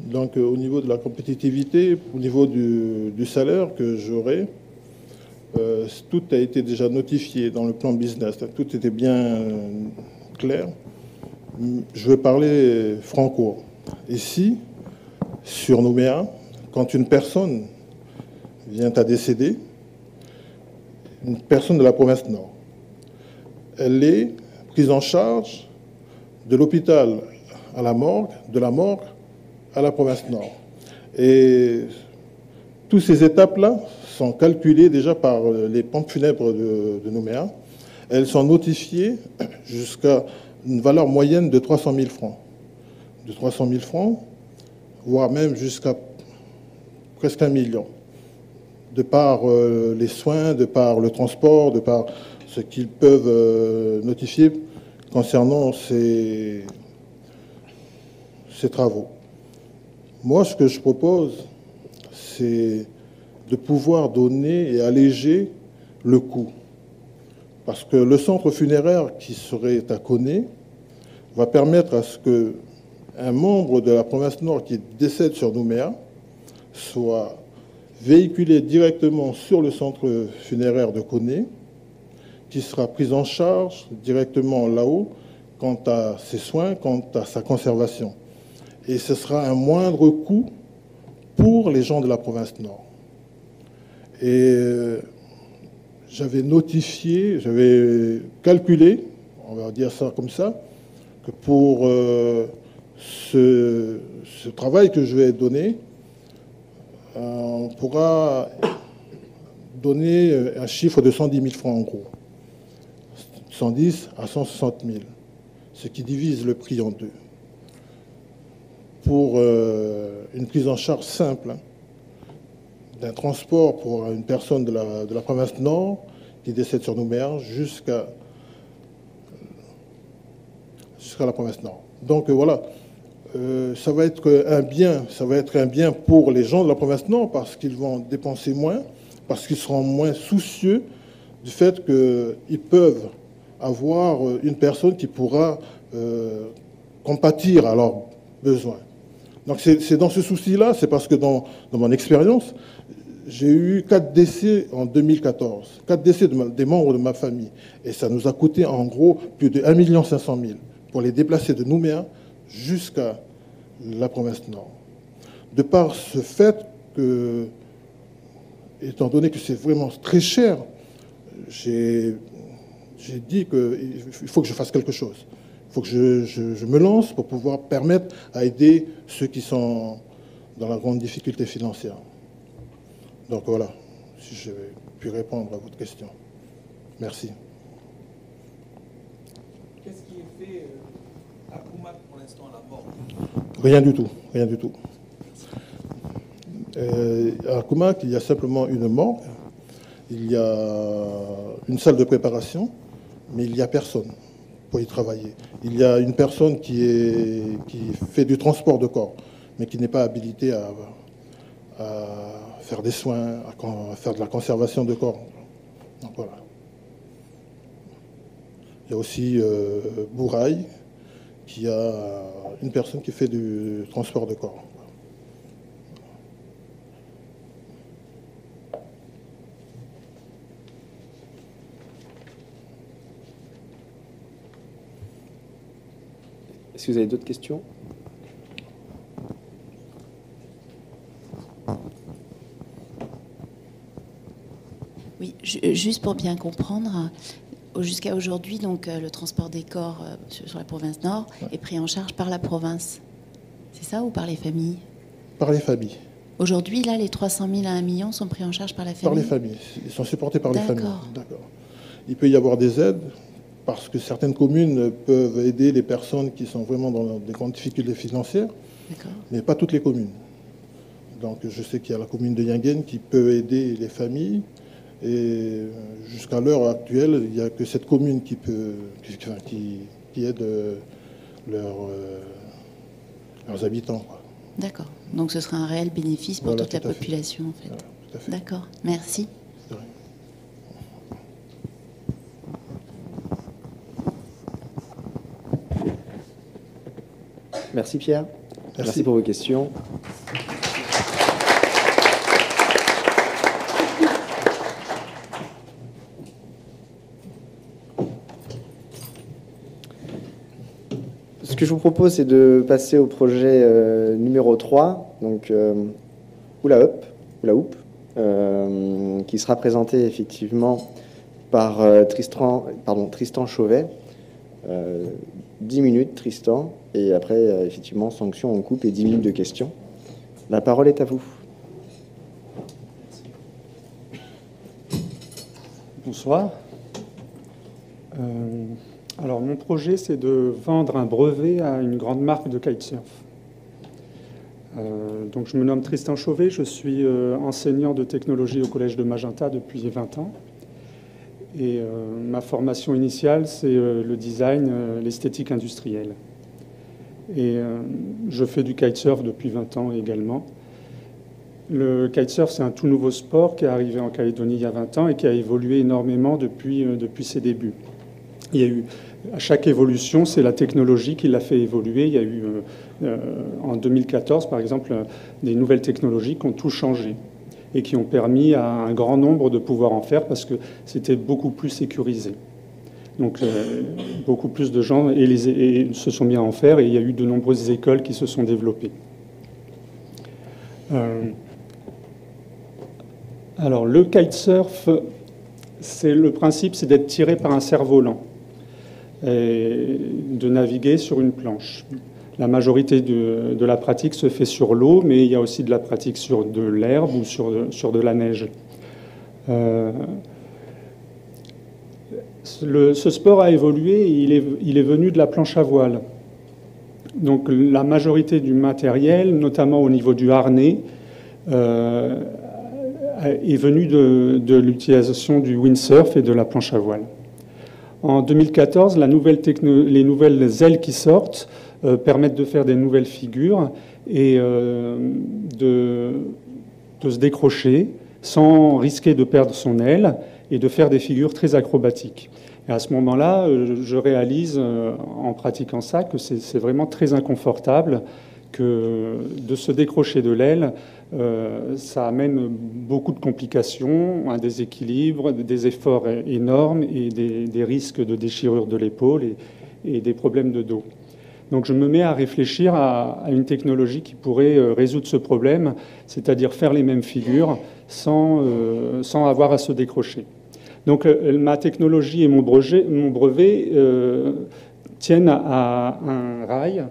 Donc, au niveau de la compétitivité, au niveau du salaire que j'aurai, tout a été déjà notifié dans le plan business. Tout était bien clair. Je vais parler franco. Ici, sur Nouméa, quand une personne vient à décéder, une personne de la province Nord, elle est prise en charge de l'hôpital à la morgue, de la morgue à la province Nord. Et toutes ces étapes-là sont calculées déjà par les pompes funèbres de Nouméa. Elles sont notifiées jusqu'à une valeur moyenne de 300 000 francs. De 300 000 francs, voire même jusqu'à presque 1 million. De par les soins, de par le transport, de par ce qu'ils peuvent notifier concernant ces travaux. Moi, ce que je propose, c'est de pouvoir donner et alléger le coût. Parce que le centre funéraire qui serait à Koné va permettre à ce qu'un membre de la province Nord qui décède sur Nouméa soit véhiculé directement sur le centre funéraire de Koné, qui sera pris en charge directement là-haut quant à ses soins, quant à sa conservation. Et ce sera un moindre coût pour les gens de la province Nord. Et j'avais notifié, j'avais calculé, on va dire ça comme ça, que pour ce travail que je vais donner, on pourra donner un chiffre de 110 000 francs en gros. 110 à 160 000, ce qui divise le prix en deux. Pour une prise en charge simple d'un transport pour une personne de la province Nord qui décède sur Nouméa jusqu'à la province Nord. Donc voilà, ça va être un bien pour les gens de la province Nord parce qu'ils vont dépenser moins, parce qu'ils seront moins soucieux du fait qu'ils peuvent avoir une personne qui pourra compatir à leurs besoins. Donc c'est dans ce souci-là, c'est parce que dans mon expérience, j'ai eu 4 décès en 2014, 4 décès des membres de ma famille. Et ça nous a coûté en gros plus de 1 500 000 pour les déplacer de Nouméa jusqu'à la province Nord. De par ce fait que, étant donné que c'est vraiment très cher, j'ai dit qu'il faut que je fasse quelque chose. Il faut que je me lance pour pouvoir permettre à aider ceux qui sont dans la grande difficulté financière. Donc voilà, si j'ai pu répondre à votre question. Merci. Qu'est-ce qui est fait à Poumac pour l'instant à la mort? Rien du tout, rien du tout. À Koumak, il y a simplement une morgue, il y a une salle de préparation, mais il n'y a personne pour y travailler. Il y a une personne qui fait du transport de corps, mais qui n'est pas habilitée à faire des soins, à faire de la conservation de corps. Donc, voilà. Il y a aussi Bouraï, qui a une personne qui fait du transport de corps. Est-ce que vous avez d'autres questions? Oui, juste pour bien comprendre, jusqu'à aujourd'hui, donc le transport des corps sur la province Nord est pris en charge par la province. C'est ça ou par les familles? Par les familles. Aujourd'hui, là, les 300 000 à 1 million sont pris en charge par la famille? Par les familles. Ils sont supportés par les familles. D'accord. Il peut y avoir des aides, parce que certaines communes peuvent aider les personnes qui sont vraiment dans des grandes difficultés financières, mais pas toutes les communes. Donc je sais qu'il y a la commune de Yinguen qui peut aider les familles, et jusqu'à l'heure actuelle, il n'y a que cette commune qui aide leurs habitants. D'accord. Donc ce sera un réel bénéfice pour toute la population, en fait. Voilà, tout à fait. D'accord. Merci. Merci Pierre. Merci pour vos questions. Ce que je vous propose, c'est de passer au projet numéro 3, donc Hula Hoop, qui sera présenté effectivement par Tristan Chauvet. 10 minutes, Tristan, et après, effectivement, sanction, on coupe, et 10 minutes de questions. La parole est à vous. Bonsoir. Alors, mon projet, c'est de vendre un brevet à une grande marque de kitesurf. Donc, je me nomme Tristan Chauvet, je suis enseignant de technologie au Collège de Magenta depuis 20 ans. Et ma formation initiale, c'est le design, l'esthétique industrielle. Et je fais du kitesurf depuis 20 ans également. Le kitesurf, c'est un tout nouveau sport qui est arrivé en Calédonie il y a 20 ans et qui a évolué énormément depuis ses débuts. Il y a eu, à chaque évolution, c'est la technologie qui l'a fait évoluer. Il y a eu, en 2014, par exemple, des nouvelles technologies qui ont tout changé et qui ont permis à un grand nombre de pouvoir en faire parce que c'était beaucoup plus sécurisé. Donc beaucoup plus de gens se sont mis à en faire et il y a eu de nombreuses écoles qui se sont développées. Alors le kitesurf, le principe c'est d'être tiré par un cerf-volant et de naviguer sur une planche. La majorité de la pratique se fait sur l'eau, mais il y a aussi de la pratique sur de l'herbe ou sur de la neige. Ce sport a évolué et il est venu de la planche à voile. Donc la majorité du matériel, notamment au niveau du harnais, est venu de l'utilisation du windsurf et de la planche à voile. En 2014, les nouvelles ailes qui sortent permettent de faire des nouvelles figures et de se décrocher sans risquer de perdre son aile et de faire des figures très acrobatiques. Et à ce moment-là, je réalise en pratiquant ça que c'est vraiment très inconfortable, que de se décrocher de l'aile, ça amène beaucoup de complications, un déséquilibre, des efforts énormes et des risques de déchirure de l'épaule et des problèmes de dos. Donc je me mets à réfléchir à une technologie qui pourrait résoudre ce problème, c'est-à-dire faire les mêmes figures sans avoir à se décrocher. Donc ma technologie et mon brevet tiennent à un rail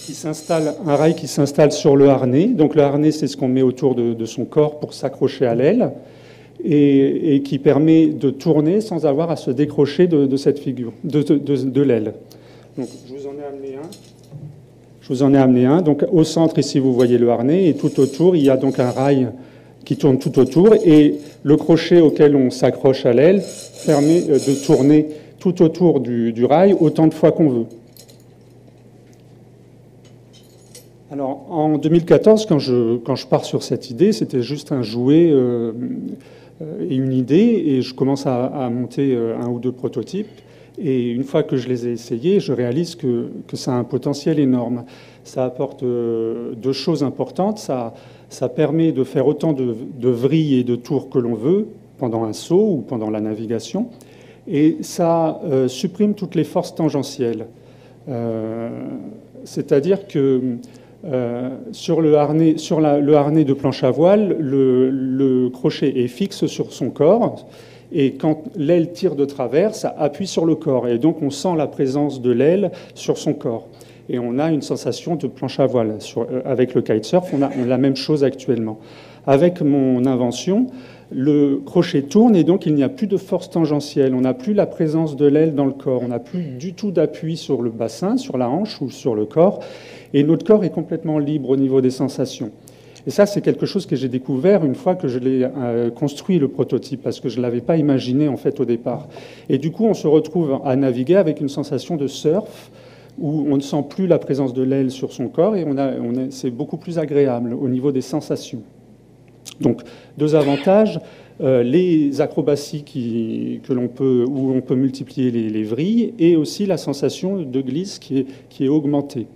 qui s'installe sur le harnais. Donc le harnais, c'est ce qu'on met autour de son corps pour s'accrocher à l'aile et qui permet de tourner sans avoir à se décrocher de cette figure, de l'aile. Donc, je vous en ai amené un. Je vous en ai amené un. Donc au centre, ici, vous voyez le harnais, et tout autour, il y a donc un rail qui tourne tout autour, et le crochet auquel on s'accroche à l'aile permet de tourner tout autour du rail autant de fois qu'on veut. Alors, en 2014, quand je pars sur cette idée, c'était juste un jouet et une idée, et je commence à monter un ou deux prototypes. Et une fois que je les ai essayés, je réalise que ça a un potentiel énorme. Ça apporte deux choses importantes. Ça permet de faire autant de vrilles et de tours que l'on veut pendant un saut ou pendant la navigation. Et ça supprime toutes les forces tangentielles. C'est-à-dire que sur le harnais de planche à voile, le crochet est fixe sur son corps. Et quand l'aile tire de travers, ça appuie sur le corps. Et donc, on sent la présence de l'aile sur son corps. Et on a une sensation de planche à voile. Avec le kitesurf, on a la même chose actuellement. Avec mon invention, le crochet tourne et donc il n'y a plus de force tangentielle. On n'a plus la présence de l'aile dans le corps. On n'a plus du tout d'appui sur le bassin, sur la hanche ou sur le corps. Et notre corps est complètement libre au niveau des sensations. Et ça, c'est quelque chose que j'ai découvert une fois que je l'ai construit, le prototype, parce que je ne l'avais pas imaginé en fait au départ. Et du coup, on se retrouve à naviguer avec une sensation de surf, où on ne sent plus la présence de l'aile sur son corps, et c'est beaucoup plus agréable au niveau des sensations. Donc, deux avantages, les acrobaties où on peut multiplier les vrilles, et aussi la sensation de glisse qui est augmentée.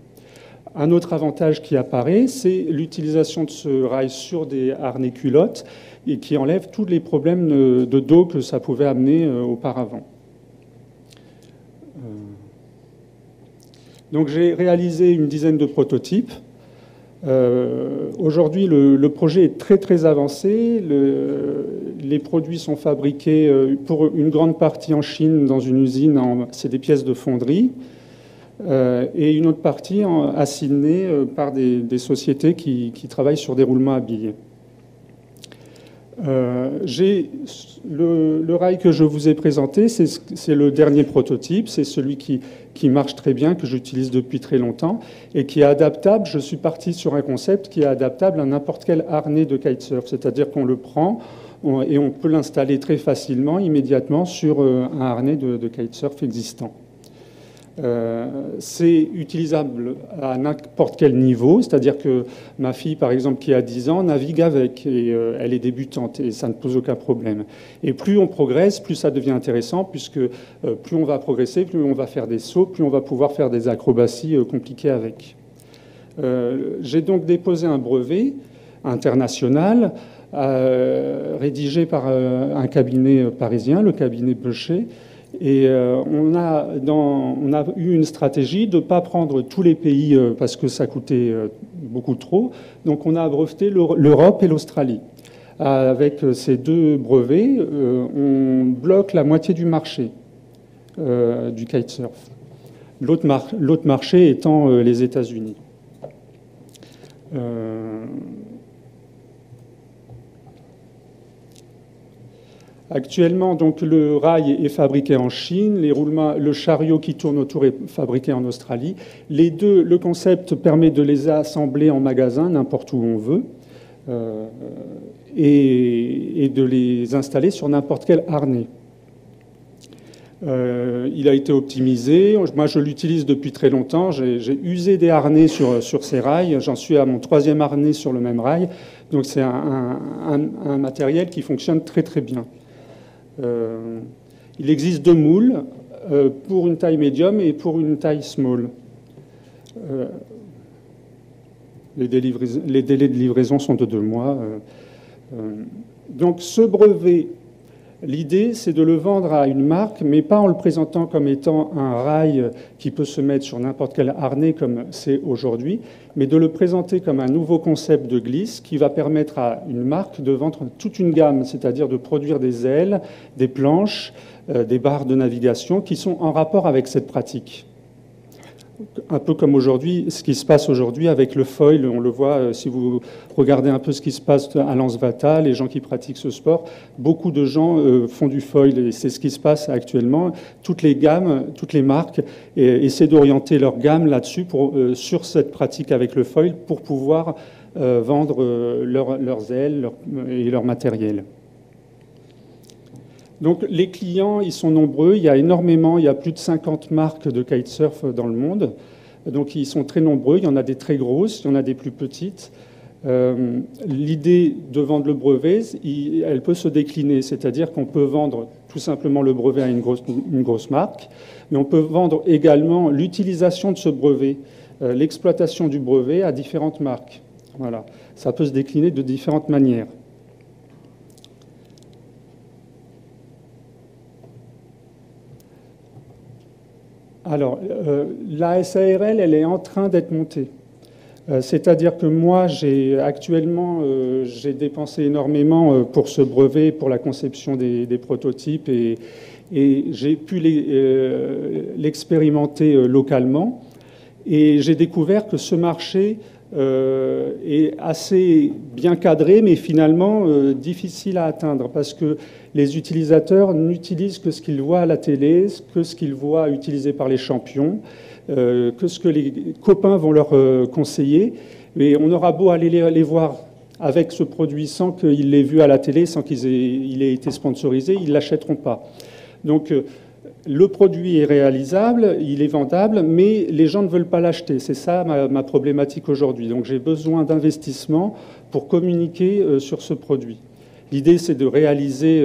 Un autre avantage qui apparaît, c'est l'utilisation de ce rail sur des harnais culottes et qui enlève tous les problèmes de dos que ça pouvait amener auparavant. Donc j'ai réalisé une dizaine de prototypes. Aujourd'hui, le projet est très très avancé. Les produits sont fabriqués pour une grande partie en Chine dans une usine, c'est des pièces de fonderie. Et une autre partie à Sydney par des sociétés qui travaillent sur des roulements à billets. Le rail que je vous ai présenté, c'est le dernier prototype, c'est celui qui marche très bien, que j'utilise depuis très longtemps, et qui est adaptable. Je suis parti sur un concept qui est adaptable à n'importe quel harnais de kitesurf, c'est-à-dire qu'on le prend et on peut l'installer très facilement, immédiatement, sur un harnais de kitesurf existant. C'est utilisable à n'importe quel niveau, c'est-à-dire que ma fille, par exemple, qui a 10 ans, navigue avec, et elle est débutante, et ça ne pose aucun problème. Et plus on progresse, plus ça devient intéressant, puisque plus on va progresser, plus on va faire des sauts, plus on va pouvoir faire des acrobaties compliquées avec. J'ai donc déposé un brevet international, rédigé par un cabinet parisien, le cabinet Beuchet. Et on a eu une stratégie de ne pas prendre tous les pays parce que ça coûtait beaucoup trop. Donc on a breveté l'Europe et l'Australie. Avec ces deux brevets, on bloque la moitié du marché du kitesurf. L'autre marché étant les États-Unis. Actuellement, donc, le rail est fabriqué en Chine, le chariot qui tourne autour est fabriqué en Australie. Les deux, le concept permet de les assembler en magasin, n'importe où on veut, et de les installer sur n'importe quel harnais. Il a été optimisé. Moi, je l'utilise depuis très longtemps. J'ai usé des harnais sur ces rails. J'en suis à mon 3e harnais sur le même rail. Donc, c'est un matériel qui fonctionne très, très bien. Il existe 2 moules pour une taille médium et pour une taille small. Les délais de livraison sont de 2 mois. Donc ce brevet, l'idée c'est de le vendre à une marque, mais pas en le présentant comme étant un rail qui peut se mettre sur n'importe quel harnais comme c'est aujourd'hui, mais de le présenter comme un nouveau concept de glisse qui va permettre à une marque de vendre toute une gamme, c'est-à-dire de produire des ailes, des planches, des barres de navigation qui sont en rapport avec cette pratique. un peu comme aujourd'hui, ce qui se passe aujourd'hui avec le foil. On le voit si vous regardez un peu ce qui se passe à Lanzvata, les gens qui pratiquent ce sport. Beaucoup de gens font du foil et c'est ce qui se passe actuellement. Toutes les gammes, toutes les marques essaient d'orienter leur gamme là-dessus sur cette pratique avec le foil pour pouvoir vendre leurs ailes et leur matériel. Donc les clients, ils sont nombreux, il y a énormément, il y a plus de 50 marques de kitesurf dans le monde. Donc ils sont très nombreux, il y en a des très grosses, il y en a des plus petites. L'idée de vendre le brevet, elle peut se décliner, c'est-à-dire qu'on peut vendre tout simplement le brevet à une grosse marque, mais on peut vendre également l'utilisation de ce brevet, l'exploitation du brevet à différentes marques. Voilà. Ça peut se décliner de différentes manières. Alors, la SARL, elle est en train d'être montée. C'est-à-dire que moi, actuellement, j'ai dépensé énormément pour ce brevet, pour la conception des prototypes, et j'ai pu l'expérimenter localement. Et j'ai découvert que ce marché est assez bien cadré, mais finalement difficile à atteindre, parce que les utilisateurs n'utilisent que ce qu'ils voient à la télé, que ce qu'ils voient utilisé par les champions, que ce que les copains vont leur conseiller. Mais on aura beau aller les voir avec ce produit sans qu'ils l'aient vu à la télé, sans qu'il ait été sponsorisé, ils ne l'achèteront pas. Donc le produit est réalisable, il est vendable, mais les gens ne veulent pas l'acheter. C'est ça ma problématique aujourd'hui. Donc j'ai besoin d'investissement pour communiquer sur ce produit. L'idée, c'est de réaliser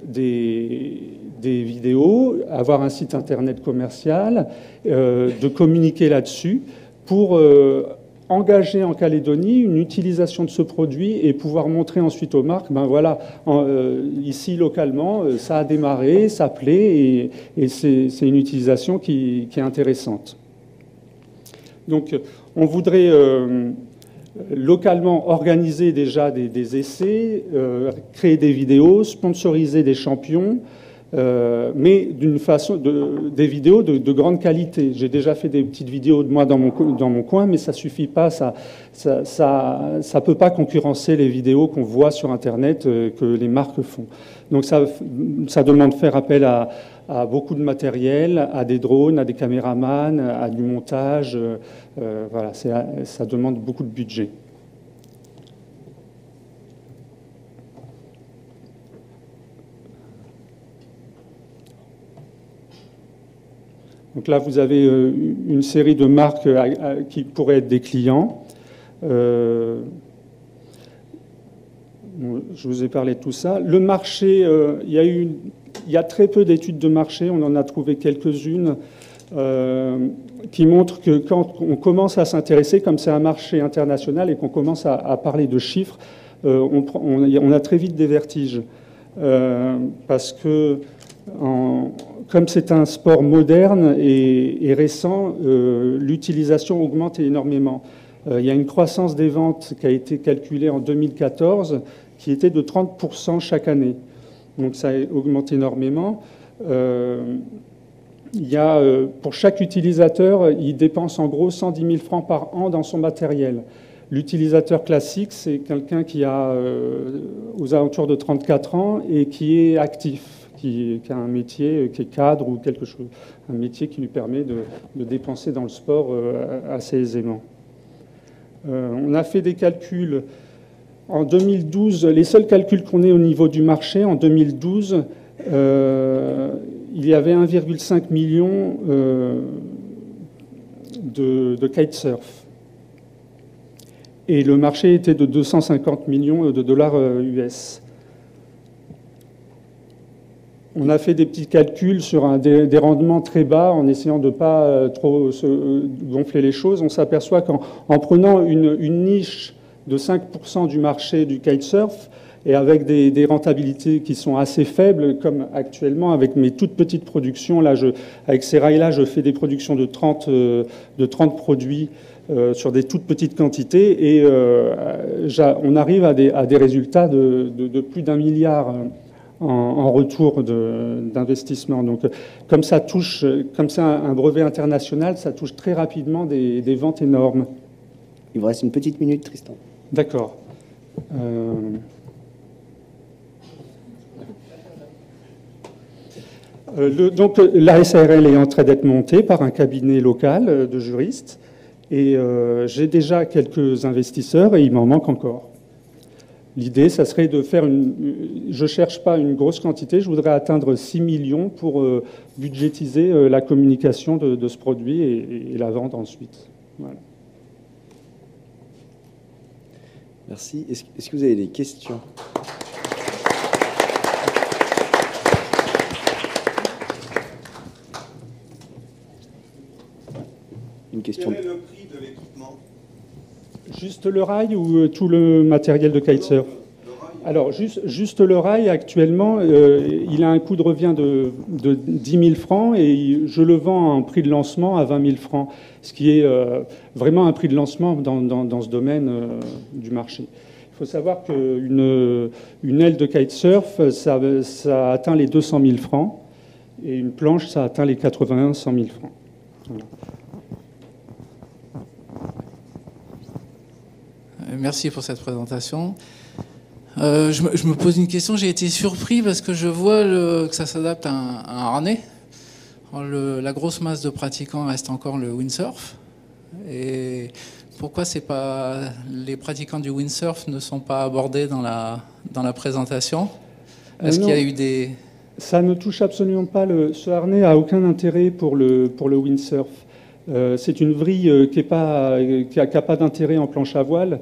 des vidéos, avoir un site internet commercial, de communiquer là-dessus pour engager en Calédonie une utilisation de ce produit et pouvoir montrer ensuite aux marques, ben voilà, ici localement, ça a démarré, ça plaît et c'est une utilisation qui est intéressante. Donc on voudrait localement organiser déjà des essais, créer des vidéos, sponsoriser des champions, mais d'une façon des vidéos de grande qualité. J'ai déjà fait des petites vidéos de moi dans mon coin, mais ça suffit pas, ça peut pas concurrencer les vidéos qu'on voit sur Internet que les marques font. Donc ça demande de faire appel à beaucoup de matériel, à des drones, à des caméramans, à du montage. Voilà, ça demande beaucoup de budget. Donc là, vous avez une série de marques qui pourraient être des clients. Je vous ai parlé de tout ça. Le marché, il y a très peu d'études de marché. On en a trouvé quelques-unes qui montrent que quand on commence à s'intéresser, comme c'est un marché international et qu'on commence à parler de chiffres, on a très vite des vertiges. Parce que comme c'est un sport moderne et récent, l'utilisation augmente énormément. Il y a une croissance des ventes qui a été calculée en 2014 qui était de 30% chaque année. Donc ça augmente énormément. Il y a, pour chaque utilisateur, il dépense en gros 110 000 francs par an dans son matériel. L'utilisateur classique, c'est quelqu'un qui a aux alentours de 34 ans et qui est actif. Qui a un métier, qui est cadre ou quelque chose, un métier qui lui permet de dépenser dans le sport assez aisément. On a fait des calculs en 2012, les seuls calculs qu'on ait au niveau du marché, en 2012, il y avait 1,5 million de kitesurf. Et le marché était de 250 millions de dollars US. On a fait des petits calculs sur des rendements très bas en essayant de ne pas trop gonfler les choses. On s'aperçoit qu'en prenant une niche de 5% du marché du kitesurf et avec des rentabilités qui sont assez faibles, comme actuellement avec mes toutes petites productions, là, avec ces rails-là, je fais des productions de 30 produits sur des toutes petites quantités et on arrive à des résultats de plus d'1 milliard en retour d'investissement. Donc, comme ça touche, comme c'est un brevet international, ça touche très rapidement des ventes énormes. Il vous reste une petite minute, Tristan. D'accord. Donc, la SARL est en train d'être montée par un cabinet local de juristes. Et j'ai déjà quelques investisseurs et il m'en manque encore. L'idée, ça serait de faire je ne cherche pas une grosse quantité, je voudrais atteindre 6 millions pour budgétiser la communication de ce produit et la vente ensuite. Voilà. Merci. Est-ce que vous avez des questions ? Une question. Quel est le prix de l'équipement ? Juste le rail ou tout le matériel de kitesurf ? Alors, juste le rail, actuellement, il a un coût de revient de 10 000 francs et je le vends à un prix de lancement à 20 000 francs, ce qui est vraiment un prix de lancement dans ce domaine du marché. Il faut savoir qu'une aile de kitesurf, ça atteint les 200 000 francs et une planche, ça atteint les 80 100 000 francs. Voilà. Merci pour cette présentation. Je me pose une question. J'ai été surpris parce que je vois que ça s'adapte à un harnais. La grosse masse de pratiquants reste encore le windsurf. Et pourquoi les pratiquants du windsurf ne sont pas abordés dans la présentation? Est-ce qu'il y a eu des... Ça ne touche absolument pas. Ce harnais n'a aucun intérêt pour le windsurf. C'est une vrille qui n'a pas d'intérêt en planche à voile.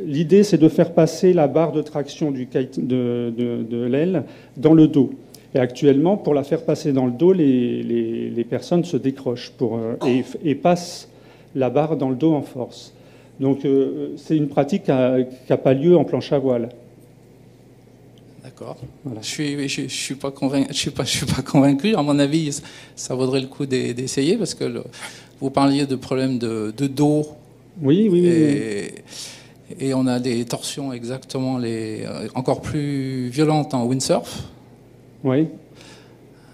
L'idée, c'est de faire passer la barre de traction de l'aile dans le dos. Et actuellement, pour la faire passer dans le dos, les personnes se décrochent et passent la barre dans le dos en force. Donc, c'est une pratique qui n'a pas lieu en planche à voile. D'accord. Voilà. Je suis pas convaincu. Je suis pas convaincu. À mon avis, ça vaudrait le coup d'essayer parce que vous parliez de problèmes de dos. Oui. Et on a des torsions exactement encore plus violentes en windsurf. Oui.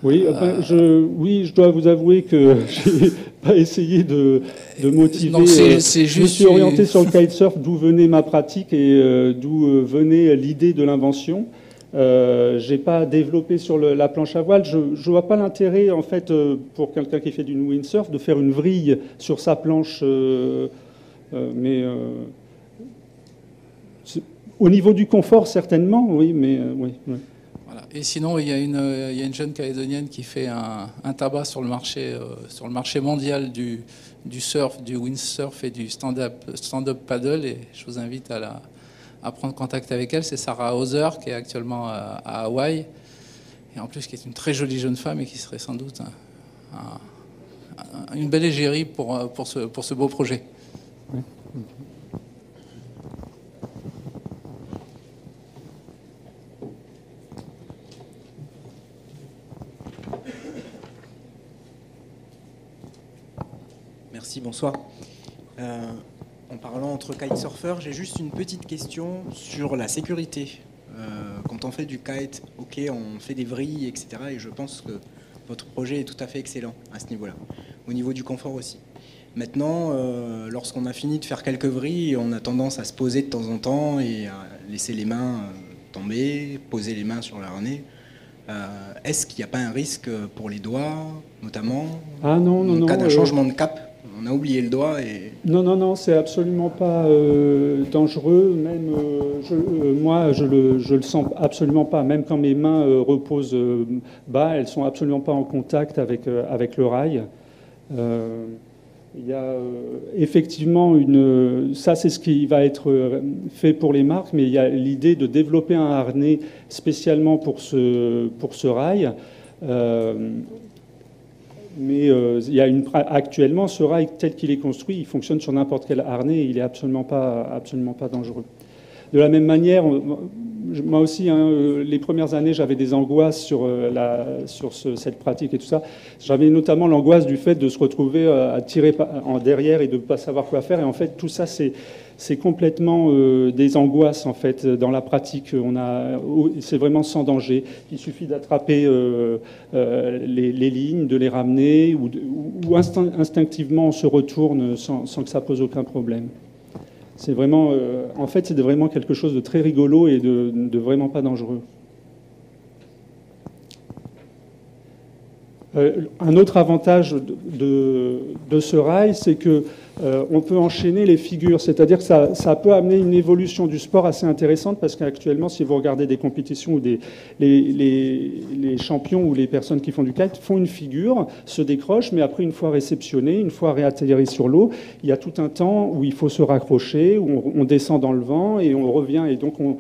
Je dois vous avouer que j'ai pas essayé de motiver. Donc c'est juste. Je me suis orienté sur le kitesurf, d'où venait ma pratique et d'où venait l'idée de l'invention. J'ai pas développé sur la planche à voile. Je vois pas l'intérêt en fait pour quelqu'un qui fait du windsurf de faire une vrille sur sa planche. Mais au niveau du confort, certainement, oui, mais oui. Voilà. Et sinon, il y a une jeune Calédonienne qui fait un tabac sur le marché mondial du surf, du windsurf et du stand-up paddle. Et je vous invite à prendre contact avec elle. C'est Sarah Hauser, qui est actuellement à Hawaï, et en plus qui est une très jolie jeune femme et qui serait sans doute une belle égérie pour ce beau projet. Oui. Merci, bonsoir. En parlant entre kitesurfers, j'ai juste une petite question sur la sécurité. Quand on fait du kite, ok, on fait des vrilles, etc. Et je pense que votre projet est tout à fait excellent à ce niveau-là. Au niveau du confort aussi. Maintenant, lorsqu'on a fini de faire quelques vrilles, on a tendance à se poser de temps en temps et à laisser les mains tomber, poser les mains sur le harnais. Est-ce qu'il n'y a pas un risque pour les doigts, notamment en cas d'un changement de cap? On a oublié le doigt et... Non, c'est absolument pas dangereux. Même moi, je le sens absolument pas. Même quand mes mains reposent bas, elles sont absolument pas en contact avec le rail. Il y a effectivement ça c'est ce qui va être fait pour les marques, mais il y a l'idée de développer un harnais spécialement pour ce rail. Mais actuellement, ce rail tel qu'il est construit, il fonctionne sur n'importe quel harnais et il n'est absolument pas dangereux. De la même manière, moi aussi, hein, les premières années, j'avais des angoisses sur, cette pratique et tout ça. J'avais notamment l'angoisse du fait de se retrouver à tirer en derrière et de ne pas savoir quoi faire. Et en fait, tout ça, c'est complètement des angoisses en fait dans la pratique. C'est vraiment sans danger. Il suffit d'attraper les lignes, de les ramener, ou instinctivement on se retourne sans que ça pose aucun problème. C'est vraiment, en fait, c'est vraiment quelque chose de très rigolo et de vraiment pas dangereux. Un autre avantage de ce rail, c'est que on peut enchaîner les figures, c'est-à-dire que ça peut amener une évolution du sport assez intéressante, parce qu'actuellement, si vous regardez des compétitions où les champions ou les personnes qui font du kite font une figure, se décrochent, mais après, une fois réceptionnés, une fois réatterris sur l'eau, il y a tout un temps où il faut se raccrocher, où on descend dans le vent et on revient, et donc on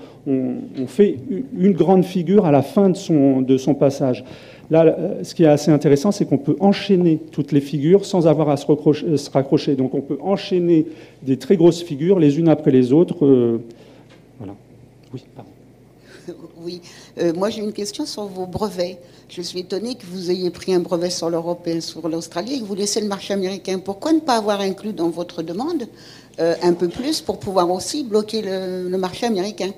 fait une grande figure à la fin de son passage. Là, ce qui est assez intéressant, c'est qu'on peut enchaîner toutes les figures sans avoir à se raccrocher. Donc on peut enchaîner des très grosses figures les unes après les autres. Voilà. Oui, pardon. Oui, moi j'ai une question sur vos brevets. Je suis étonnée que vous ayez pris un brevet sur l'Europe et sur l'Australie et que vous laissez le marché américain. Pourquoi ne pas avoir inclus dans votre demande un peu plus pour pouvoir aussi bloquer le marché américain?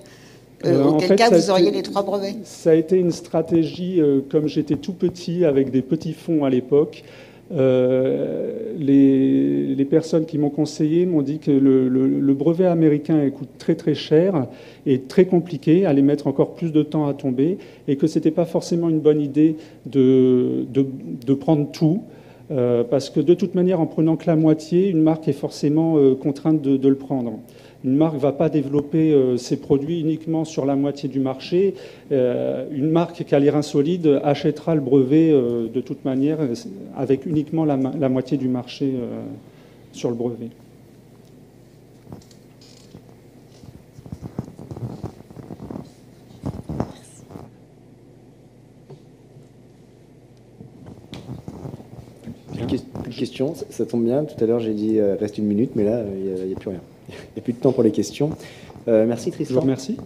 Auquel cas, vous auriez les 3 brevets. Ça a été une stratégie, comme j'étais tout petit, avec des petits fonds à l'époque. Les personnes qui m'ont conseillé m'ont dit que le brevet américain coûte très très cher et très compliqué, allait mettre encore plus de temps à tomber, et que ce n'était pas forcément une bonne idée de prendre tout. Parce que de toute manière, en prenant que la moitié, une marque est forcément contrainte de le prendre. Une marque ne va pas développer ses produits uniquement sur la moitié du marché. Une marque qui a les reins solides achètera le brevet de toute manière avec uniquement la moitié du marché sur le brevet. Plus de questions, ça tombe bien. Tout à l'heure, j'ai dit reste 1 minute, mais là, il n'y a plus rien. Il n'y a plus de temps pour les questions. Merci Tristan. Je vous remercie.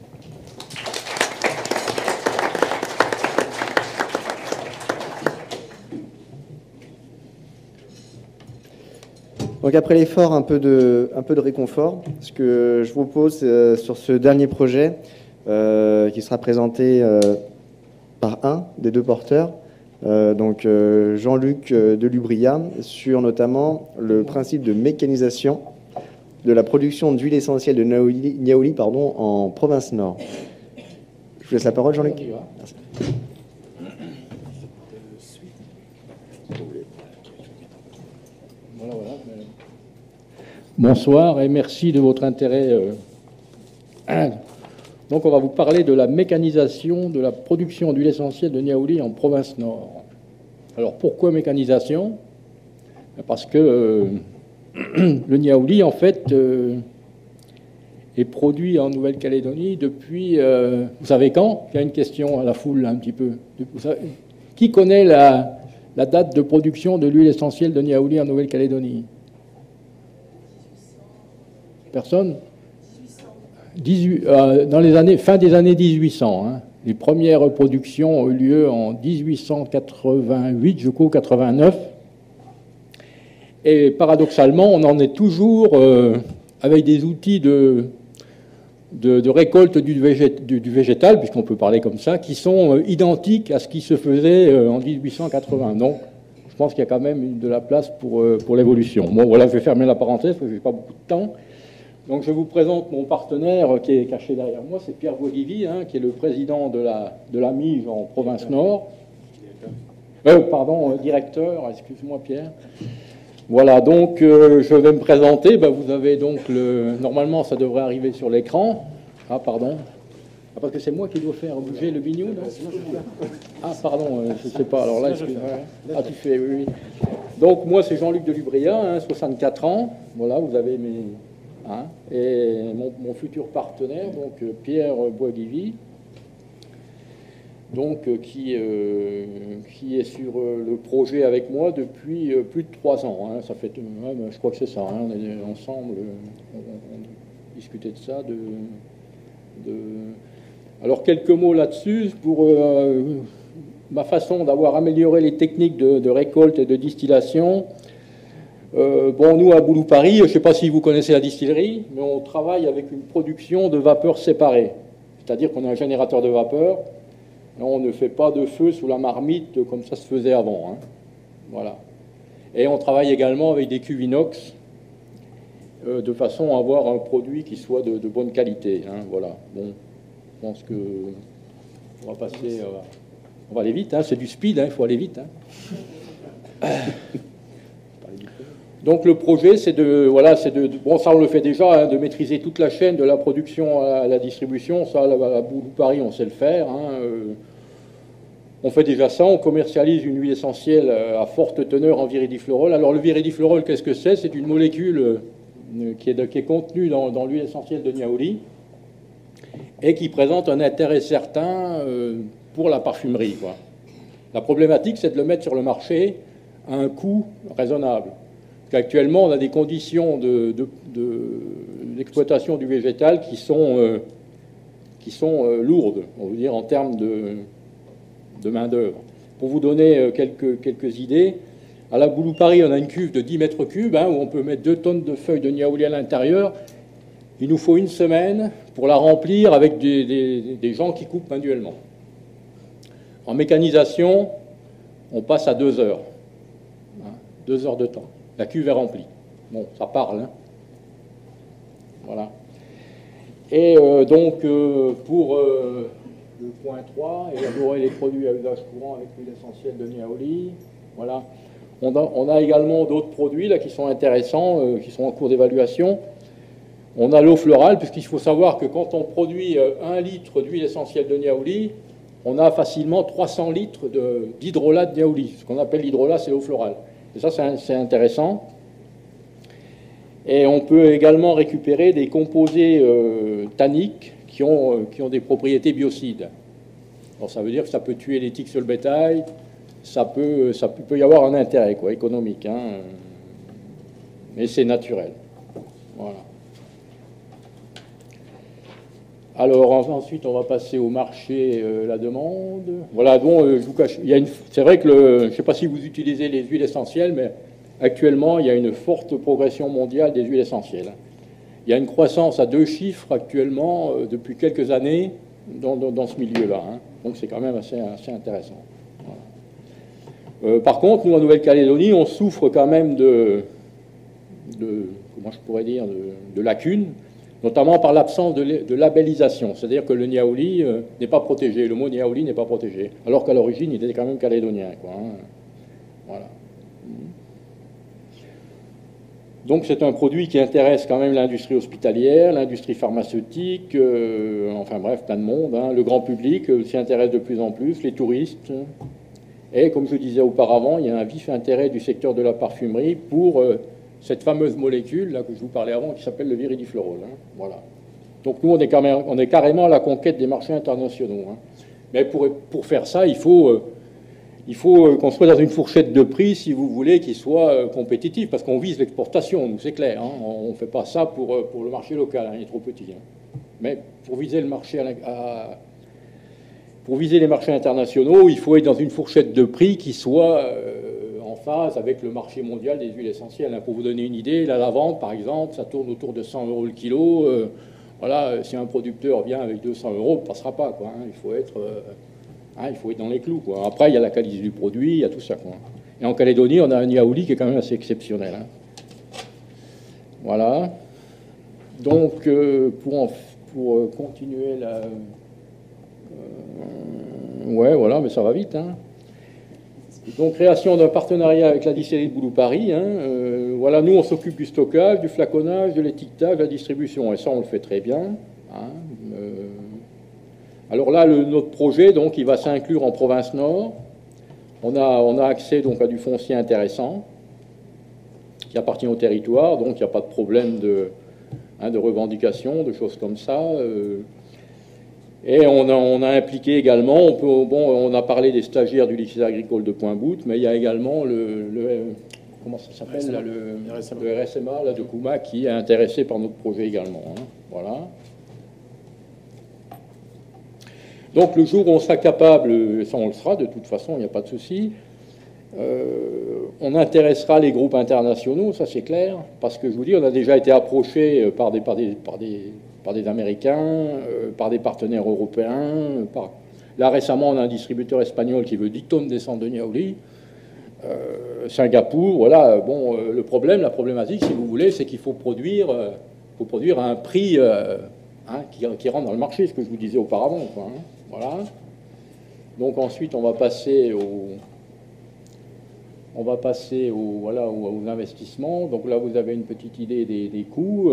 Donc après l'effort, un peu de réconfort. Ce que je vous propose sur ce dernier projet, qui sera présenté par un des 2 porteurs, donc Jean-Luc Delubria, sur notamment le principe de mécanisation de la production d'huile essentielle de Niaouli en province Nord. Je vous laisse la parole, Jean-Luc. Merci. Bonsoir et merci de votre intérêt. Donc on va vous parler de la mécanisation de la production d'huile essentielle de Niaouli en province Nord. Alors pourquoi mécanisation? Parce que le Niaouli, en fait, est produit en Nouvelle-Calédonie depuis... vous savez quand? Il y a une question à la foule, là, un petit peu. Qui connaît la date de production de l'huile essentielle de Niaouli en Nouvelle-Calédonie? Personne? Dans les années, fin des années 1800. Hein. Les premières productions ont eu lieu en 1888, je crois, 89. Et paradoxalement, on en est toujours avec des outils de récolte du végétal, puisqu'on peut parler comme ça, qui sont identiques à ce qui se faisait en 1880. Donc, je pense qu'il y a quand même de la place pour l'évolution. Bon, voilà, je vais fermer la parenthèse, parce que je n'ai pas beaucoup de temps. Donc, je vous présente mon partenaire qui est caché derrière moi, c'est Pierre Boisguivy, hein, qui est le président de la MIGE en province Nord. Directeur, excuse-moi Pierre. Voilà, donc je vais me présenter. Vous avez donc normalement, ça devrait arriver sur l'écran. Ah, pardon. Ah, parce que c'est moi qui dois faire bouger le bignou, non? Ah, pardon, je ne sais pas. Alors là, ah, tu fais, oui. Donc, moi, c'est Jean-Luc Delubria, 64 ans. Voilà, vous avez mes... Hein, et mon futur partenaire, donc Pierre Boisguivy, donc qui est sur le projet avec moi depuis plus de 3 ans. Hein. Ça fait, je crois que c'est ça. Hein, on est ensemble, on discutait de ça, Alors quelques mots là-dessus pour ma façon d'avoir amélioré les techniques de récolte et de distillation. Bon, nous à Boulou Paris, je ne sais pas si vous connaissez la distillerie, mais on travaille avec une production de vapeur séparée. C'est-à-dire qu'on a un générateur de vapeur, et on ne fait pas de feu sous la marmite comme ça se faisait avant. Hein. Voilà. Et on travaille également avec des cuves inox, de façon à avoir un produit qui soit de bonne qualité. Hein. Voilà. Bon, je pense que on va passer. On va aller vite. Hein. C'est du speed. Il faut aller vite. Hein. Donc le projet, c'est bon, ça on le fait déjà, hein, de maîtriser toute la chaîne de la production à la distribution. Ça, à Boulou Paris, on sait le faire. Hein. On fait déjà ça. On commercialise une huile essentielle à forte teneur en viridiflorol. Alors le viridiflorol, qu'est-ce que c'est? C'est une molécule qui est contenue dans l'huile essentielle de Niaouli et qui présente un intérêt certain pour la parfumerie, quoi. La problématique, c'est de le mettre sur le marché à un coût raisonnable. Actuellement, on a des conditions d'exploitation du végétal qui sont lourdes, on veut dire, en termes de main-d'œuvre. Pour vous donner quelques idées, à la Boulou Paris, on a une cuve de 10 mètres cubes, hein, où on peut mettre 2 tonnes de feuilles de Niaouli à l'intérieur. Il nous faut 1 semaine pour la remplir avec des gens qui coupent manuellement. En mécanisation, on passe à 2 heures. 2 heures de temps. La cuve est remplie. Bon, ça parle. Hein. Voilà. Et donc, pour le point 3, élaborer les produits à usage courant avec l'huile essentielle de Niaouli. Voilà. On a également d'autres produits là, qui sont intéressants, qui sont en cours d'évaluation. On a l'eau florale, puisqu'il faut savoir que quand on produit 1 litre d'huile essentielle de Niaouli, on a facilement 300 litres d'hydrolat de Niaouli. Ce qu'on appelle l'hydrolat, c'est l'eau florale. Et ça, c'est intéressant. Et on peut également récupérer des composés tanniques qui ont des propriétés biocides. Alors, ça veut dire que ça peut tuer les tiques sur le bétail, ça peut y avoir un intérêt économique, hein, mais c'est naturel. Voilà. Alors ensuite, on va passer au marché, la demande. Voilà, bon, je vous cache. C'est vrai que je ne sais pas si vous utilisez les huiles essentielles, mais actuellement, il y a une forte progression mondiale des huiles essentielles. Il y a une croissance à 2 chiffres actuellement depuis quelques années dans ce milieu-là. Hein. Donc c'est quand même assez intéressant. Voilà. Par contre, nous en Nouvelle-Calédonie, on souffre quand même comment je pourrais dire, de lacunes, notamment par l'absence de labellisation. C'est-à-dire que le Niaouli n'est pas protégé, le mot Niaouli n'est pas protégé, alors qu'à l'origine, il était quand même calédonien, quoi, hein. Voilà. Donc c'est un produit qui intéresse quand même l'industrie hospitalière, l'industrie pharmaceutique, enfin bref, plein de monde, hein. Le grand public s'y intéresse de plus en plus, les touristes. Et comme je disais auparavant, il y a un vif intérêt du secteur de la parfumerie pour cette fameuse molécule là, que je vous parlais avant, qui s'appelle le viridiflorol. Hein. Voilà. Donc nous, on est carrément à la conquête des marchés internationaux. Hein. Mais pour faire ça, il faut qu'on soit dans une fourchette de prix, si vous voulez, qui soit compétitive, parce qu'on vise l'exportation, nous, c'est clair. Hein. On ne fait pas ça pour le marché local, hein, il est trop petit. Hein. Mais pour viser le marché pour viser les marchés internationaux, il faut être dans une fourchette de prix qui soit en phase avec le marché mondial des huiles essentielles. Hein. Pour vous donner une idée, la lavande, par exemple, ça tourne autour de 100 € le kilo. Voilà, si un producteur vient avec 200 €, on ne passera pas, quoi, hein. Il faut être dans les clous, quoi. Après, il y a la qualité du produit, il y a tout ça, quoi. Et en Calédonie, on a un Niaouli qui est quand même assez exceptionnel. Hein. Voilà. Donc, pour continuer la... ouais, voilà, mais ça va vite. Hein. Donc, création d'un partenariat avec la distillerie de Boulou Paris. Hein. Voilà, nous, on s'occupe du stockage, du flaconnage, de l'étiquetage, de la distribution. Et ça, on le fait très bien. Hein. Alors là, notre projet, donc, il va s'inclure en province Nord. On a accès donc à du foncier intéressant qui appartient au territoire, donc il n'y a pas de problème de revendication, de choses comme ça. Et on a impliqué également, on a parlé des stagiaires du lycée agricole de Pointe-Boute, mais il y a également comment ça s'appelle le RSMA là, de Kouma qui est intéressé par notre projet également. Hein. Voilà. Donc le jour où on sera capable, ça on le sera de toute façon, il n'y a pas de souci, on intéressera les groupes internationaux, ça c'est clair, parce que je vous dis, on a déjà été approché par des Américains, par des partenaires européens. Là récemment, on a un distributeur espagnol qui veut 10 tonnes d'essence de Niaouli. Singapour, voilà. Bon, la problématique, si vous voulez, c'est qu'il faut produire à un prix qui rentre dans le marché, ce que je vous disais auparavant, quoi, hein. Voilà. Donc ensuite, on va passer aux investissements. Donc là, vous avez une petite idée des coûts.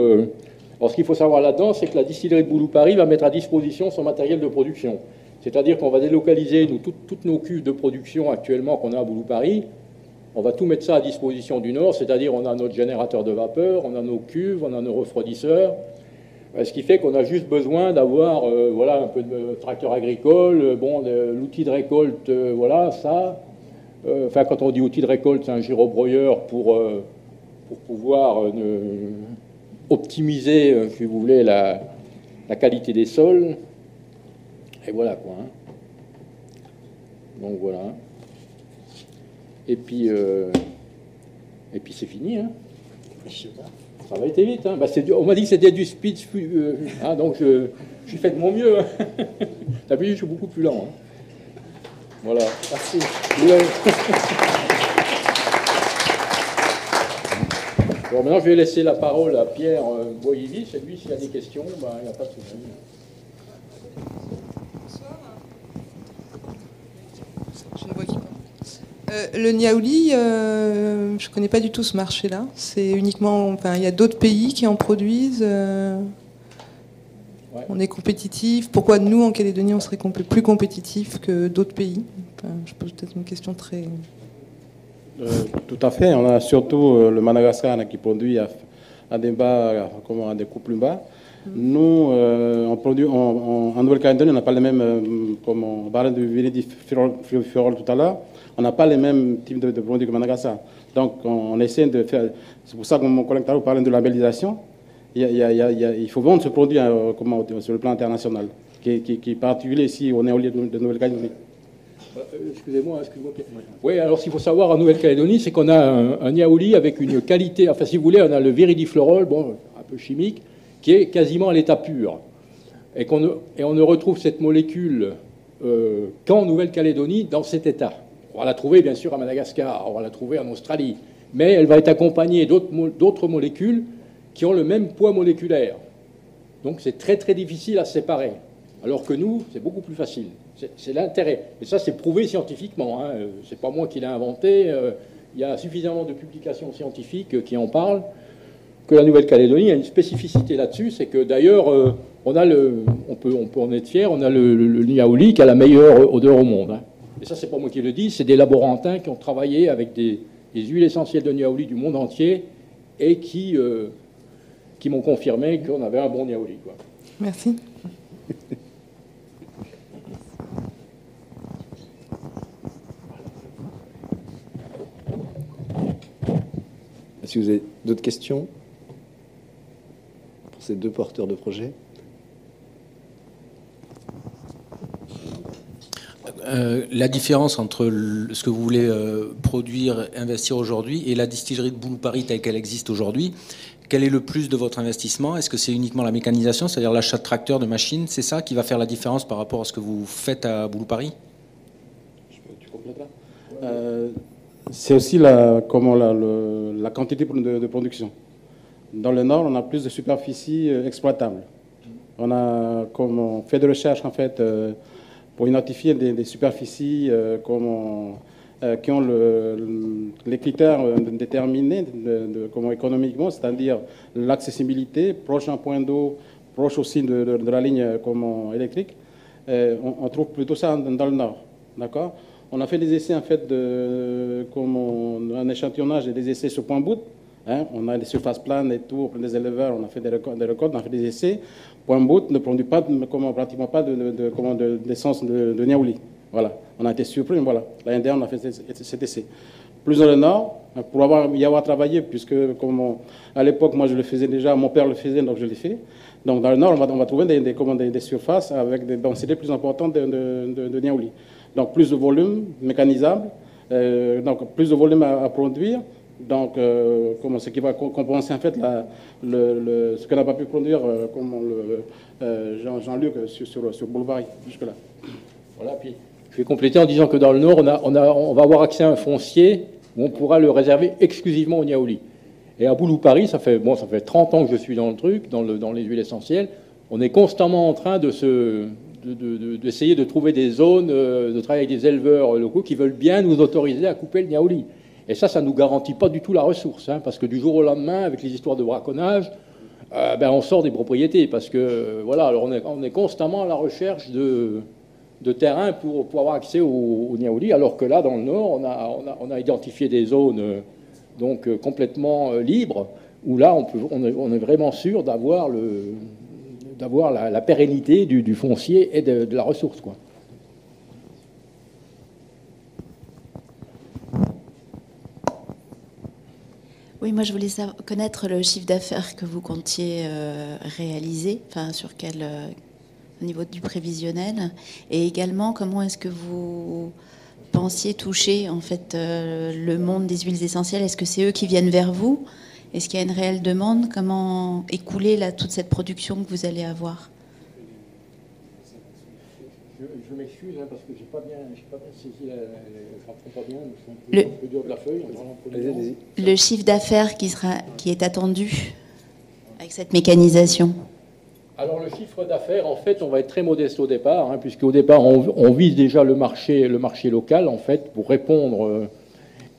Alors, ce qu'il faut savoir là-dedans, c'est que la distillerie de Boulou Paris va mettre à disposition son matériel de production. C'est-à-dire qu'on va délocaliser toutes nos cuves de production actuellement qu'on a à Boulou Paris. On va tout mettre ça à disposition du Nord, c'est-à-dire on a notre générateur de vapeur, on a nos cuves, on a nos refroidisseurs. Ce qui fait qu'on a juste besoin d'avoir un peu de tracteur agricole, l'outil de récolte, ça. Enfin, quand on dit outil de récolte, c'est un gyrobroyeur pour pouvoir optimiser, si vous voulez, la qualité des sols. Et voilà, quoi. Hein. Donc, voilà. Et puis c'est fini, hein. Ça va été vite, hein. On m'a dit que c'était du speed, donc j'ai fait de mon mieux. Hein. D'habitude, je suis beaucoup plus lent. Hein. Voilà. Merci. Bon, maintenant, je vais laisser la parole à Pierre Boyevi. C'est lui, s'il y a des questions, il n'y a pas de souci. Je ne vois qui pas. Le Niaouli, je ne connais pas du tout ce marché-là. C'est uniquement, il y a d'autres pays qui en produisent. Ouais. On est compétitif. Pourquoi nous, en Calédonie, on serait plus compétitif que d'autres pays? Je pose peut-être une question très... Tout à fait. On a surtout le Madagascar qui produit à des coûts plus bas. Nous, on produit en Nouvelle-Calédonie, on n'a pas les mêmes, comme on parlait de viridiférol tout à l'heure, on n'a pas les mêmes types de produits que Madagascar. Donc, on essaie de faire. C'est pour ça que mon collègue Tarou parlait de labellisation. Il faut vendre ce produit sur le plan international, qui est particulier ici au Niaouli de Nouvelle-Calédonie. Excusez-moi, Pierre. Oui, alors ce qu'il faut savoir en Nouvelle-Calédonie, c'est qu'on a un Niaouli avec une qualité, enfin si vous voulez, on a le viridiflorol, un peu chimique, qui est quasiment à l'état pur. Et on ne retrouve cette molécule qu'en Nouvelle-Calédonie dans cet état. On va la trouver bien sûr à Madagascar, on va la trouver en Australie, mais elle va être accompagnée d'autres molécules qui ont le même poids moléculaire. Donc c'est très très difficile à séparer. Alors que nous, c'est beaucoup plus facile. C'est l'intérêt. Et ça, c'est prouvé scientifiquement. Hein. C'est pas moi qui l'ai inventé. Il y a suffisamment de publications scientifiques qui en parlent. Que la Nouvelle-Calédonie a une spécificité là-dessus, c'est que d'ailleurs, on peut en être fier, on a le Niaouli qui a la meilleure odeur au monde. Hein. Et ça, c'est pas moi qui le dis, c'est des laborantins qui ont travaillé avec des huiles essentielles de Niaouli du monde entier et qui m'ont confirmé qu'on avait un bon Niaouli, quoi. Merci. Est-ce que vous avez d'autres questions pour ces deux porteurs de projet? La différence entre ce que vous voulez produire, investir aujourd'hui, et la distillerie de Boulou Paris telle qu'elle existe aujourd'hui, quel est le plus de votre investissement? Est-ce que c'est uniquement la mécanisation, c'est-à-dire l'achat de tracteurs, de machines? C'est ça qui va faire la différence par rapport à ce que vous faites à Boulou Paris? Tu complètes là? C'est aussi la quantité de production. Dans le Nord, on a plus de superficie exploitable. On fait de recherche en fait pour identifier des superficies qui ont les critères déterminés économiquement, c'est-à-dire l'accessibilité, proche d'un point d'eau, proche aussi de la ligne électrique. On trouve plutôt ça dans le Nord, d'accord? On a fait des essais en fait un échantillonnage et des essais sur point bout. Hein, on a des surfaces planes et tout, des éleveurs, on a fait des records, on a fait des essais. Point bout ne produit pas, pratiquement pas d'essence de Niaouli. Voilà, on a été surpris, voilà. L'année dernière, on a fait cet essai. plus dans le nord, pour y avoir travaillé, puisque à l'époque, moi je le faisais déjà, mon père le faisait, donc je l'ai fait. Donc dans le nord, on va trouver des surfaces avec des densités plus importantes de niaouli. Donc plus de volume mécanisable, donc plus de volume à produire. Donc, ce qui va compenser en fait ce qu'on n'a pas pu produire, Jean-Luc sur Boulevard jusque-là. Voilà, puis je vais compléter en disant que dans le Nord, on va avoir accès à un foncier où on pourra le réserver exclusivement au niaouli. Et à Boulou-Paris, ça fait 30 ans que je suis dans le truc, dans les huiles essentielles. On est constamment en train d'essayer de trouver des zones, de travailler avec des éleveurs locaux qui veulent bien nous autoriser à couper le niaouli. Et ça ne nous garantit pas du tout la ressource, hein, parce que du jour au lendemain, avec les histoires de braconnage, on sort des propriétés, parce que voilà, alors on est constamment à la recherche de terrain pour avoir accès au niaouli, alors que là, dans le Nord, on a identifié des zones donc complètement libres, où là, on est vraiment sûr d'avoir la pérennité du foncier et de la ressource, quoi. Oui, moi je voulais connaître le chiffre d'affaires que vous comptiez réaliser, enfin au niveau du prévisionnel, et également comment est-ce que vous pensiez toucher en fait le monde des huiles essentielles. Est-ce que c'est eux qui viennent vers vous? Est-ce qu'il y a une réelle demande? Comment écouler toute cette production que vous allez avoir? Je m'excuse parce que je n'ai pas bien saisi, je ne comprends pas bien, je suis un peu dur de la feuille. Le chiffre d'affaires qui est attendu avec cette mécanisation. Alors le chiffre d'affaires, en fait, on va être très modeste au départ, hein, puisqu'au départ, on vise déjà le marché local, en fait, pour répondre.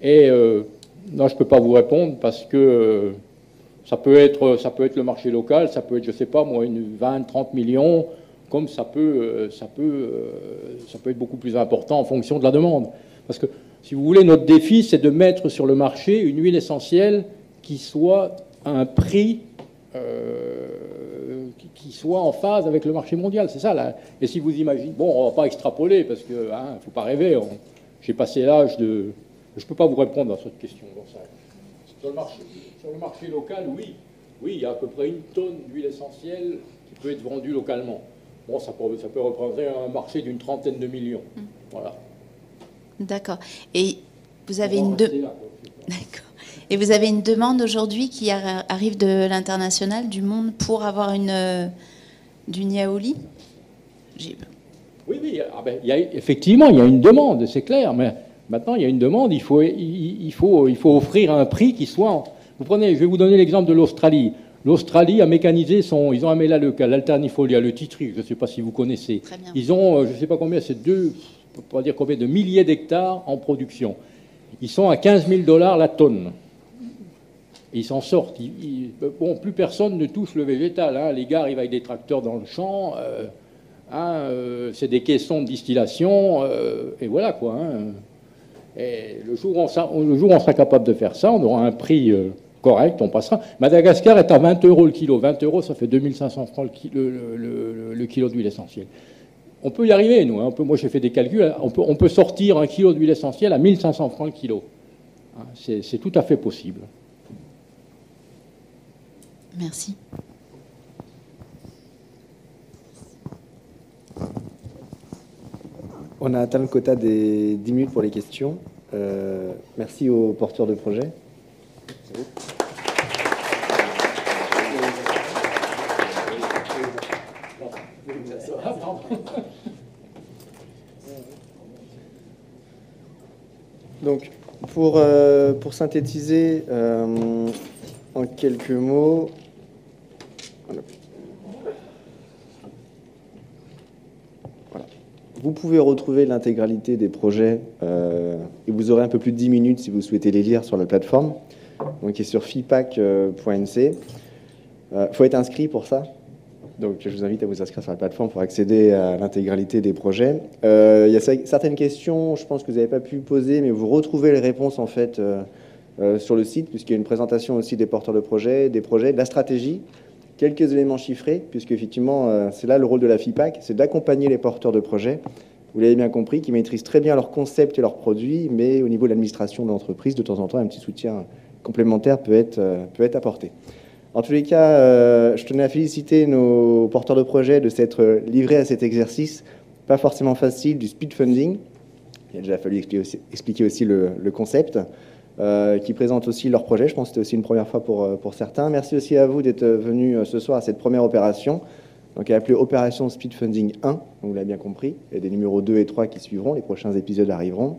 Non, je ne peux pas vous répondre parce que ça peut être le marché local, ça peut être, je ne sais pas moi, 20-30 millions. Comme ça peut être beaucoup plus important en fonction de la demande. Parce que, si vous voulez, notre défi, c'est de mettre sur le marché une huile essentielle qui soit à un prix qui soit en phase avec le marché mondial. C'est ça, là. Et si vous imaginez... Bon, on ne va pas extrapoler, parce qu'il ne faut pas rêver. J'ai passé l'âge de... Je ne peux pas vous répondre à cette question. Sur le marché local, oui. Oui, il y a à peu près 1 tonne d'huile essentielle qui peut être vendue localement. Bon, ça peut représenter un marché d'une 30aine de millions. Voilà. D'accord. Et vous avez une demande aujourd'hui qui arrive de l'international, du monde, pour avoir du niaouli? Oui. Effectivement, il y a une demande, c'est clair. Mais maintenant, il y a une demande. Il faut offrir un prix qui soit... je vais vous donner l'exemple de l'Australie. L'Australie a mécanisé ils ont un mélaleuca, l'alternifolia, le titri, je ne sais pas si vous connaissez. Ils ont, je ne sais pas combien, c'est pas dire combien de milliers d'hectares en production. Ils sont à $15 000 la tonne. Et ils s'en sortent. Plus personne ne touche le végétal, hein. Les gars arrivent avec des tracteurs dans le champ. C'est des caissons de distillation. Et voilà quoi. Hein. Et le jour où on sera capable de faire ça, on aura un prix... correct, on passera. Madagascar est à 20 € le kilo. 20 €, ça fait 2500 francs le kilo d'huile essentielle. On peut y arriver, nous. Hein. Moi, j'ai fait des calculs. On peut sortir 1 kilo d'huile essentielle à 1500 francs le kilo. Hein, c'est tout à fait possible. Merci. On a atteint le quota des 10 minutes pour les questions. Merci aux porteurs de projet. Donc, pour synthétiser en quelques mots, voilà. Vous pouvez retrouver l'intégralité des projets et vous aurez un peu plus de 10 minutes si vous souhaitez les lire sur la plateforme, donc qui est sur fipac.nc. Faut être inscrit pour ça. Donc, je vous invite à vous inscrire sur la plateforme pour accéder à l'intégralité des projets. Il y a certaines questions, je pense que vous n'avez pas pu poser, mais vous retrouvez les réponses en fait sur le site, puisqu'il y a une présentation aussi des porteurs de projets, de la stratégie, quelques éléments chiffrés, puisque effectivement, c'est là le rôle de la FIPAC, c'est d'accompagner les porteurs de projets vous l'avez bien compris, qui maîtrisent très bien leurs concepts et leurs produits, mais au niveau de l'administration de l'entreprise, de temps en temps, un petit soutien complémentaire peut être apporté. En tous les cas, je tenais à féliciter nos porteurs de projet de s'être livrés à cet exercice, pas forcément facile, du speed funding. Il a déjà fallu expliquer aussi le concept, qui présentent aussi leur projet. Je pense que c'était aussi une première fois pour certains. Merci aussi à vous d'être venus ce soir à cette première opération, donc appelée Opération Speed Funding 1, vous l'avez bien compris, et des numéros 2 et 3 qui suivront, les prochains épisodes arriveront.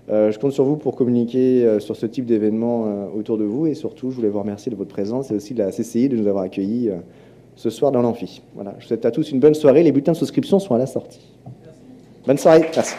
Je compte sur vous pour communiquer sur ce type d'événement autour de vous, et surtout, je voulais vous remercier de votre présence et aussi de la CCI de nous avoir accueillis ce soir dans l'amphi. Voilà, je vous souhaite à tous une bonne soirée. Les bulletins de souscription sont à la sortie. Bonne soirée. Merci.